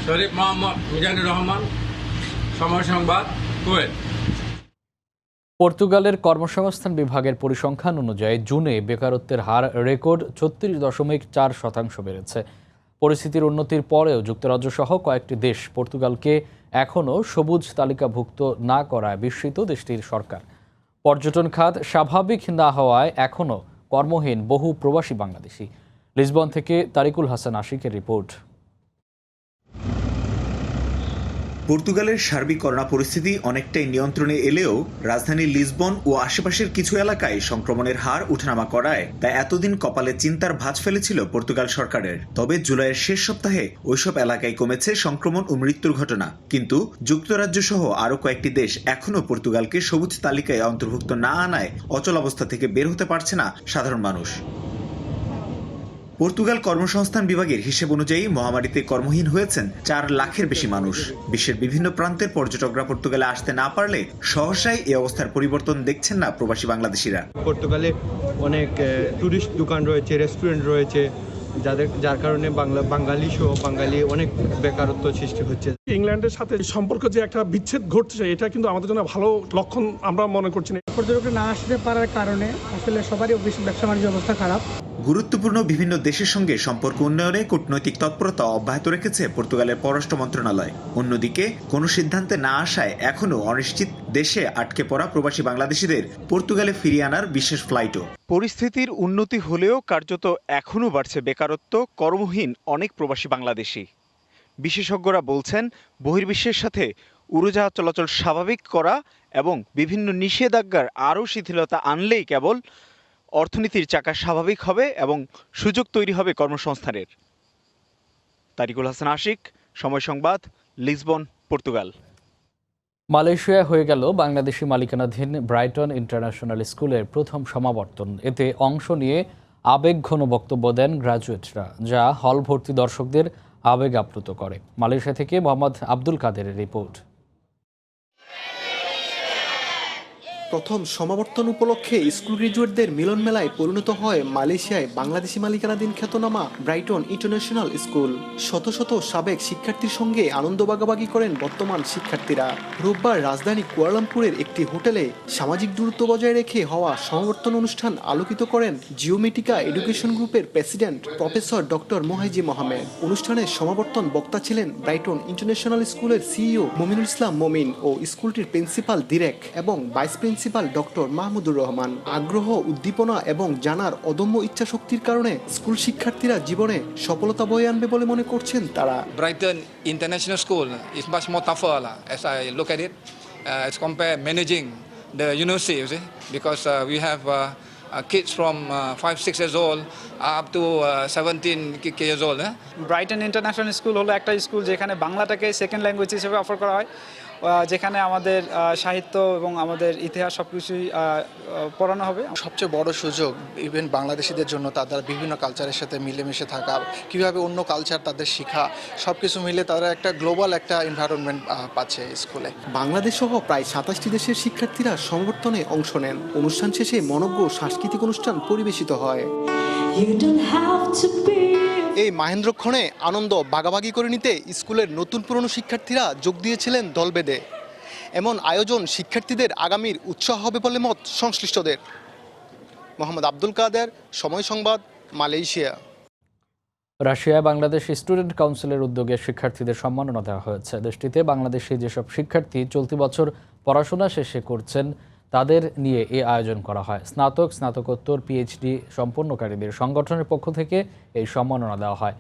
শরীফ মোহাম্মদ মিজানুর রহমান, সময় সংবাদ, কুয়েত। পর্তুগালের কর্মসংস্থান বিভাগের পরিসংখ্যান অনুযায়ী জুনে বেকারত্বের হার রেকর্ড 36.4% বেড়েছে। পরিস্থিতির উন্নতির পরেও যুক্তরাজ্য সহ কয়েকটি দেশ পর্তুগালকে এখনও সবুজ তালিকাভুক্ত না করায় বিস্মিত দেশটির সরকার। পর্যটন খাত স্বাভাবিক না হওয়ায় এখনও কর্মহীন বহু প্রবাসী বাংলাদেশি। লিসবন থেকে তারিকুল হাসান আশিকের রিপোর্ট। পর্তুগালের সার্বিক করোনা পরিস্থিতি অনেকটাই নিয়ন্ত্রণে এলেও রাজধানী লিসবন ও আশেপাশের কিছু এলাকায় সংক্রমণের হার ওঠানামা করায় তা এতদিন কপালে চিন্তার ভাঁজ ফেলেছিল পর্তুগাল সরকারের। তবে জুলাইয়ের শেষ সপ্তাহে ওইসব এলাকায় কমেছে সংক্রমণ ও মৃত্যুর ঘটনা। কিন্তু যুক্তরাজ্য সহ আরও কয়েকটি দেশ এখনও পর্তুগালকে সবুজ তালিকায় অন্তর্ভুক্ত না আনায় অচল অবস্থা থেকে বের হতে পারছে না সাধারণ মানুষ। পর্তুগাল কর্মসংস্থান বিভাগের হিসেব অনুযায়ী মহামারীতে কর্মহীন হয়েছেন 4 লাখের বেশি মানুষ। বিশ্বের বিভিন্ন প্রান্তের পর্যটকরা পর্তুগালে আসতে না পারলে সহসাই এই অবস্থার পরিবর্তন দেখছেন না প্রবাসী বাংলাদেশিরা। পর্তুগালে অনেক টুরিস্ট দোকান রয়েছে, রেস্টুরেন্ট রয়েছে, যার কারণে বাঙালি সহ বাঙালি অনেক বেকারত্ব সৃষ্টি হচ্ছে। ইংল্যান্ডের সাথে সম্পর্ক যে একটা বিচ্ছেদ ঘটছে, এটা কিন্তু আমাদের জন্য ভালো লক্ষণ আমরা মনে করছি না। পর্যটকরা না আসতে পারার কারণে আসলে সবারই ব্যবসা বাণিজ্য অবস্থা খারাপ। গুরুত্বপূর্ণ বিভিন্ন দেশের সঙ্গে সম্পর্ক উন্নয়নে কূটনৈতিক তৎপরতা অব্যাহত রেখেছে পর্তুগালের পররাষ্ট্র মন্ত্রণালয়। অন্যদিকে কোনো সিদ্ধান্তে না আসায় এখনও অনিশ্চিত দেশে আটকে পড়া প্রবাসী বাংলাদেশিদের পর্তুগালে ফিরিয়ে আনার বিশেষ ফ্লাইটও। পরিস্থিতির উন্নতি হলেও কার্যত এখনও বাড়ছে বেকারত্ব, কর্মহীন অনেক প্রবাসী বাংলাদেশি। বিশেষজ্ঞরা বলছেন বহির্বিশ্বের সাথে উড়োজাহাজ চলাচল স্বাভাবিক করা এবং বিভিন্ন নিষেধাজ্ঞার আরও শিথিলতা আনলেই কেবল অর্থনীতির চাকা স্বাভাবিক হবে এবং সুযোগ তৈরি হবে কর্মসংস্থানের। তারিকুল হাসান আশিক, সময় সংবাদ, লিসবন, পর্তুগাল। মালয়েশিয়ায় হয়ে গেল বাংলাদেশি মালিকানাধীন ব্রাইটন ইন্টারন্যাশনাল স্কুলের প্রথম সমাবর্তন। এতে অংশ নিয়ে আবেগঘন বক্তব্য দেন গ্র্যাজুয়েটরা, যা হল ভর্তি দর্শকদের আবেগ আপ্লুত করে। মালয়েশিয়া থেকে মোহাম্মদ আব্দুল কাদেরের রিপোর্ট। প্রথম সমাবর্তন উপলক্ষে স্কুল গ্রাজুয়েটদের মিলন মেলায় পরিণত হয় মালয়েশিয়ায় বাংলাদেশি মালিকানাধীন খ্যাতনামা ব্রাইটন ইন্টারন্যাশনাল স্কুল। শত শত সাবেক শিক্ষার্থীর সঙ্গে আনন্দ ভাগাভাগি করেন বর্তমান শিক্ষার্থীরা। রোববার রাজধানী কুয়ালালামপুরের একটি হোটেলে সামাজিক দূরত্ব বজায় রেখে হওয়া সমাবর্তন অনুষ্ঠান আলোকিত করেন জিওমেটিকা এডুকেশন গ্রুপের প্রেসিডেন্ট প্রফেসর ডক্টর মোহাইজি মোহাম্মদ। অনুষ্ঠানের সমাবর্তন বক্তা ছিলেন ব্রাইটন ইন্টারন্যাশনাল স্কুলের সিইও মমিনুল ইসলাম মমিন ও স্কুলটির প্রিন্সিপাল দিরেক এবং vice principal doctor Mahmudur Rahman. আগ্রহ, উদ্দীপনা এবং জানার অদম্য ইচ্ছা শক্তির কারণে স্কুল শিক্ষার্থীরা জীবনে সফলতা বয়ে আনবে বলে মনে করছেন তারা। Brighton International School is much more tougher as I look at it as compare managing the university, you see, because we have kids from 5-6 years old up to 17 years old. Brighton international school হলো একটা school যেখানে বাংলাটাকে second language হিসেবে offer করা হয়, যেখানে আমাদের সাহিত্য এবং আমাদের ইতিহাস সব কিছুই পড়ানো হবে। সবচেয়ে বড় সুযোগ ইভেন বাংলাদেশিদের জন্য তাদের বিভিন্ন কালচারের সাথে মিলেমিশে থাকা, কীভাবে অন্য কালচার তাদের শেখা, সব কিছু মিলে তারা একটা গ্লোবাল একটা এনভায়রনমেন্ট পাচ্ছে স্কুলে। বাংলাদেশ সহ প্রায় 27টি দেশের শিক্ষার্থীরা সমাবর্তনে অংশ নেন। অনুষ্ঠান শেষে মনোজ্ঞ সাংস্কৃতিক অনুষ্ঠান পরিবেশিত হয়। এই মাহেন্দ্রক্ষণে আনন্দ ভাগাভাগি করে নিতে স্কুলের নতুন পুরনো শিক্ষার্থীরা যোগ দিয়েছিলেন দল বেঁধে। এমন আয়োজন শিক্ষার্থীদের আগামীর উৎসাহ হবে বলে মত সংশ্লিষ্টদের। মোহাম্মদ আব্দুল কাদের, সময় সংবাদ, মালয়েশিয়া। রাশিয়ায় বাংলাদেশ স্টুডেন্ট কাউন্সিলের উদ্যোগে শিক্ষার্থীদের সম্মাননা দেওয়া হয়েছে। দেশটিতে বাংলাদেশি যেসব শিক্ষার্থী চলতি বছর পড়াশোনা শেষে করছেন তাদের নিয়ে এই আয়োজন করা হয়। স্নাতক, স্নাতকোত্তর, পিএইচডি সম্পন্নকারীদের সংগঠনের পক্ষ থেকে এই সম্মাননা দেওয়া হয়।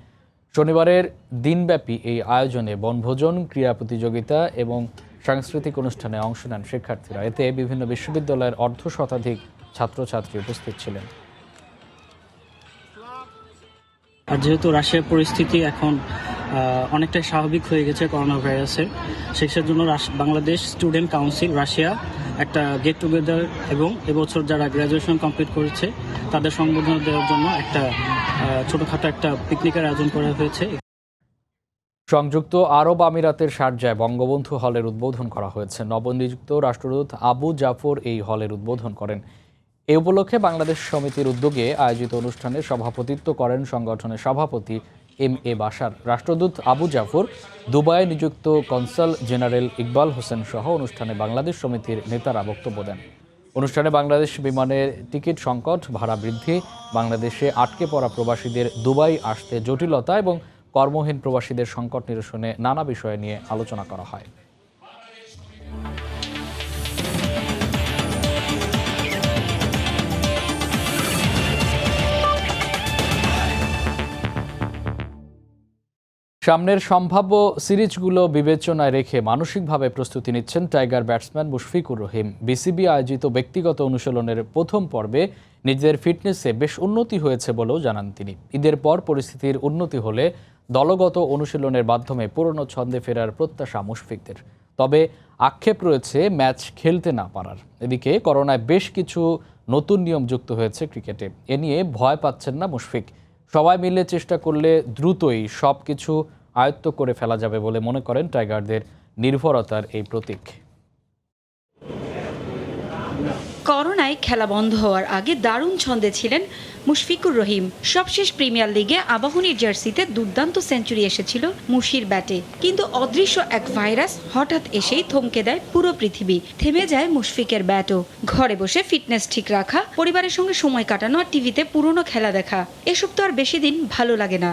শনিবারের দিনব্যাপী এই আয়োজনে বনভোজন, ক্রীড়া প্রতিযোগিতা এবং সাংস্কৃতিক অনুষ্ঠানে অংশ নেন শিক্ষার্থীরা। এতে বিভিন্ন বিশ্ববিদ্যালয়ের অর্ধশতাধিক ছাত্রছাত্রী উপস্থিত ছিলেন। আর যেহেতু রাশিয়ার পরিস্থিতি এখন অনেকটাই স্বাভাবিক হয়ে গেছে করোনা ভাইরাসের, সেটার জন্য বাংলাদেশ স্টুডেন্ট কাউন্সিল রাশিয়া একটা গেট টুগেদার এবং এবছর যারা গ্র্যাজুয়েশন কমপ্লিট করেছে তাদের সম্বোধনা দেওয়ার জন্য একটা ছোটখাটো একটা পিকনিকের আয়োজন করা হয়েছে। সংযুক্ত আরব আমিরাতের শারজায় বঙ্গবন্ধু হলের উদ্বোধন করা হয়েছে। নবনিযুক্ত রাষ্ট্রদূত আবু জাফর এই হলের উদ্বোধন করেন। এ উপলক্ষে বাংলাদেশ সমিতির উদ্যোগে আয়োজিত অনুষ্ঠানে সভাপতিত্ব করেন সংগঠনের সভাপতি MA বাশার। রাষ্ট্রদূত আবু জাফর, দুবাইয়ে নিযুক্ত কনসাল জেনারেল ইকবাল হোসেন সহ অনুষ্ঠানে বাংলাদেশ সমিতির নেতারা বক্তব্য দেন। অনুষ্ঠানে বাংলাদেশ বিমানের টিকিট সংকট, ভাড়া বৃদ্ধি, বাংলাদেশে আটকে পড়া প্রবাসীদের দুবাই আসতে জটিলতা এবং কর্মহীন প্রবাসীদের সংকট নিরসনে নানা বিষয় নিয়ে আলোচনা করা হয়। সামনের সম্ভাব্য সিরিজগুলো বিবেচনায় রেখে মানসিকভাবে প্রস্তুতি নিচ্ছেন tiger batsman Mushfiqur Rahim. BCB আয়োজিত ব্যক্তিগত অনুশীলনের প্রথম পর্বে নিজেদের ফিটনেসে বেশ উন্নতি হয়েছে বলেও জানান তিনি। ঈদের পর পরিস্থিতির উন্নতি হলে দলগত অনুশীলনের মাধ্যমে পুরনো ছন্দে ফেরার প্রত্যাশা মুশফিকদের। তবে আক্ষেপ রয়েছে ম্যাচ খেলতে না পারার। এদিকে করোনায় বেশ কিছু নতুন নিয়ম যুক্ত হয়েছে ক্রিকেটে। এ নিয়ে ভয় পাচ্ছেন না মুশফিক। সবাই মিলে চেষ্টা করলে দ্রুতই সব কিছু আয়ত্ত করে ফেলা যাবে বলে মনে করেন টাইগারদের নির্ভরতার এই প্রতীক। করোনায় খেলা বন্ধ হওয়ার আগে দারুণ ছন্দে ছিলেন মুশফিকুর রহিম। সবশেষ প্রিমিয়ার লিগে আবাহনীর জার্সিতে দুর্দান্ত সেঞ্চুরি এসেছিল মুশির ব্যাটে, কিন্তু অদৃশ্য এক ভাইরাস হঠাৎ এসেই থমকে দেয় পুরো পৃথিবী। থেমে যায় মুশফিকের ব্যাটও। ঘরে বসে ফিটনেস ঠিক রাখা, পরিবারের সঙ্গে সময় কাটানো আর টিভিতে পুরনো খেলা দেখা, এসব তো আর বেশি দিন ভালো লাগে না।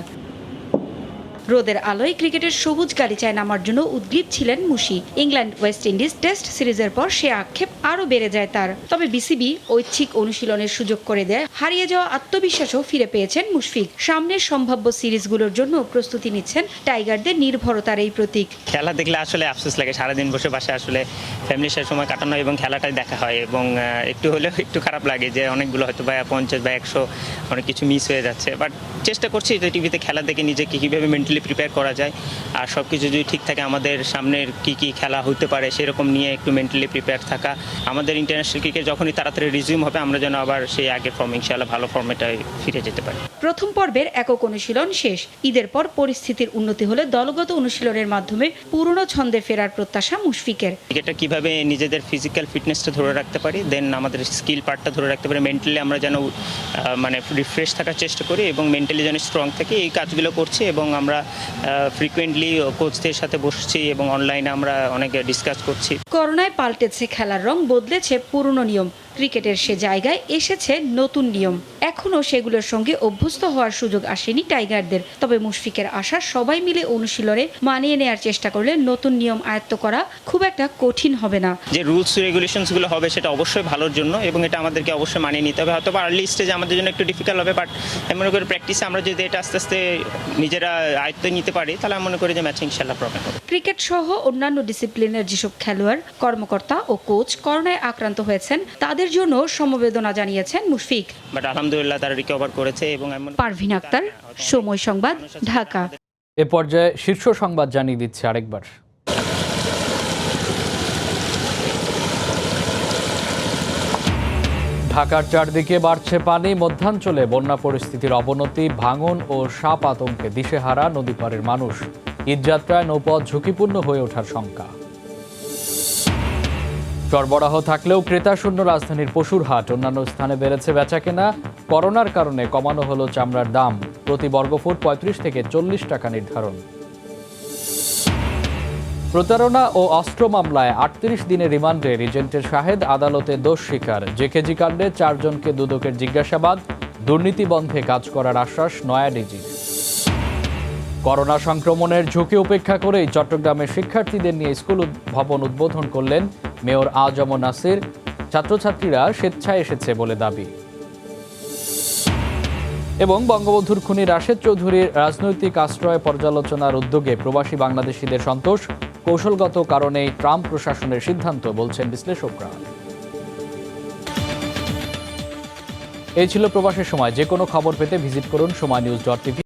রোদের আলোয় ক্রিকেটের সবুজ গালিচায় নামার জন্য উদ্গ্রীব ছিলেন মুশি। ইংল্যান্ড ওয়েস্ট ইন্ডিজ টেস্ট সিরিজের পর সে আক্ষেপ আরও বেড়ে যায় তার। তবে বিসিবি ঐচ্ছিক অনুশীলনের সুযোগ করে দেয়, হারিয়ে যাওয়া আত্মবিশ্বাসও ফিরে পেয়েছেন মুশফিক। সামনের সম্ভাব্য সিরিজগুলোর জন্য প্রস্তুতি নিচ্ছেন টাইগারদের নির্ভরতার এই প্রতীক। খেলা দেখলে আসলে আফসোস লাগে, সারাদিন বসে বাসায় আসলে ফ্যামিলির সাথে সময় কাটানো এবং খেলাটাই দেখা হয়, এবং একটু হলেও একটু খারাপ লাগে যে অনেকগুলো হয়তো বা 50 বা 100 অনেক কিছু মিস হয়ে যাচ্ছে। বাট চেষ্টা করছি যে টিভিতে খেলা দেখে নিজেকে কীভাবে মেন্টালি প্রিপেয়ার করা যায়, আর সব কিছু যদি ঠিক থাকে আমাদের সামনের কি খেলা হতে পারে সেরকম নিয়ে একটু মেন্টালি প্রিপেয়ার থাকা। আমাদের ইন্টারন্যাশনাল ক্রিকেট যখনই তাড়াতাড়ি রিজিউম হবে আমরা যেন আবার সেই আগের ফর্ম ইনশাআল্লাহ ভালো ফর্মেটে ফিরে যেতে পারি। প্রথম পর্বের একক অনুশীলন শেষ। ঈদের পর পরিস্থিতির উন্নতি হলে দলগত অনুশীলনের মাধ্যমে পুরনো ছন্দে ফেরার প্রত্যাশা মুশফিকের। ক্রিকেটটা কিভাবে নিজেদের ফিজিক্যাল ফিটনেসটা ধরে রাখতে পারি, দেন আমাদের স্কিল পার্টটা ধরে রাখতে পারি, মেন্টালি আমরা যেন মানে রিফ্রেশ থাকার চেষ্টা করি এবং মেন্টালি যেন স্ট্রং থাকি, এই কাজগুলো করছি। এবং আমরা ফ্রিকুয়েন্টলি কোচদের সাথে বসছি এবং অনলাইনে আমরা অনেক ডিসকাস করছি। করোনায় পাল্টেছে খেলার রং, বদলেছে পুরনো নিয়ম। ক্রিকেটের সে জায়গায় এসেছে নতুন নিয়ম। এখনও সেগুলোর সঙ্গে অভ্যস্ত হওয়ার সুযোগ আসেনি টাইগারদের। তবে মুশফিকের আশা, সবাই মিলে অনুশীলনে মানিয়ে নেওয়ার চেষ্টা করলে নতুন নিয়ম আয়ত্ত করা খুব একটা কঠিন হবে না। যে রুলস রেগুলেশনসগুলো হবে সেটা অবশ্যই ভালোর জন্য, এবং এটা আমাদেরকে অবশ্যই মানিয়ে নিতে হবে। হয়তো বা আর্লি স্টেজে আমাদের জন্য একটু ডিফিকাল্ট হবে, বাট আমি মনে করি প্র্যাকটিসে আমরা যদি এটা আস্তে আস্তে নিজেরা আয়ত্ত নিতে পারি তাহলে আমি মনে করি যে ম্যাচ ইনশাআল্লাহ প্রবলেম হবে। ক্রিকেট সহ অন্যান্য ডিসিপ্লিনের যেসব খেলোয়াড়, কর্মকর্তা ও কোচ করোনায় আক্রান্ত হয়েছেন তাদের জন্য সমবেদনা জানিয়েছেন মুশফিক। বাট আলহামদুলিল্লাহ তারা রিকভার করেছে। এবং পারভিন আক্তার, সময় সংবাদ, ঢাকা। এ পর্যায়ে শীর্ষ সংবাদ জানিয়ে দিচ্ছে আরেকবার। ঢাকার চারদিকে বাড়ছে পানি, মধ্যাঞ্চলে বন্যা পরিস্থিতির অবনতি, ভাঙন ও সাপ আতঙ্কে দিশেহারা নদীপাড়ের মানুষ। ঈদযাত্রায় নৌপথ ঝুঁকিপূর্ণ হয়ে ওঠার শঙ্কা। সরবরাহ থাকলেও ক্রেতা শূন্য রাজধানীর পশুর হাট, অন্যান্য স্থানে বেড়েছে বেচাকেনা। করোনার কারণে কমানো হলো চামড়ার দাম, প্রতি বর্গফুট 35 থেকে 40 টাকা নির্ধারণ। প্রতারণা ও অস্ত্র মামলায় 38 দিনের রিমান্ডে রিজেন্টের শাহেদ আদালতে দোষ স্বীকার। জেকেজি কাণ্ডে 4 জনকে দুদকের জিজ্ঞাসাবাদ, দুর্নীতি বন্ধে কাজ করার আশ্বাস নয়া ডিজির। করোনা সংক্রমণের ঝুঁকি উপেক্ষা করেই চট্টগ্রামের শিক্ষার্থীদের নিয়ে স্কুল ভবন উদ্বোধন করলেন মেয়র আজম নাসির। ছাত্রছাত্রীরা স্বেচ্ছায় এসেছে বলে দাবি। এবং বঙ্গবন্ধুর খুনি রাশেদ চৌধুরীর রাজনৈতিক আশ্রয় পর্যালোচনার উদ্যোগে প্রবাসী বাংলাদেশিদের সন্তোষ, কৌশলগত কারণেই ট্রাম্প প্রশাসনের সিদ্ধান্ত, বলছেন বিশ্লেষকরা। এই ছিল প্রবাসের সময়। যে কোনো খবর পেতে ভিজিট করুন সময়নিউজ.tv।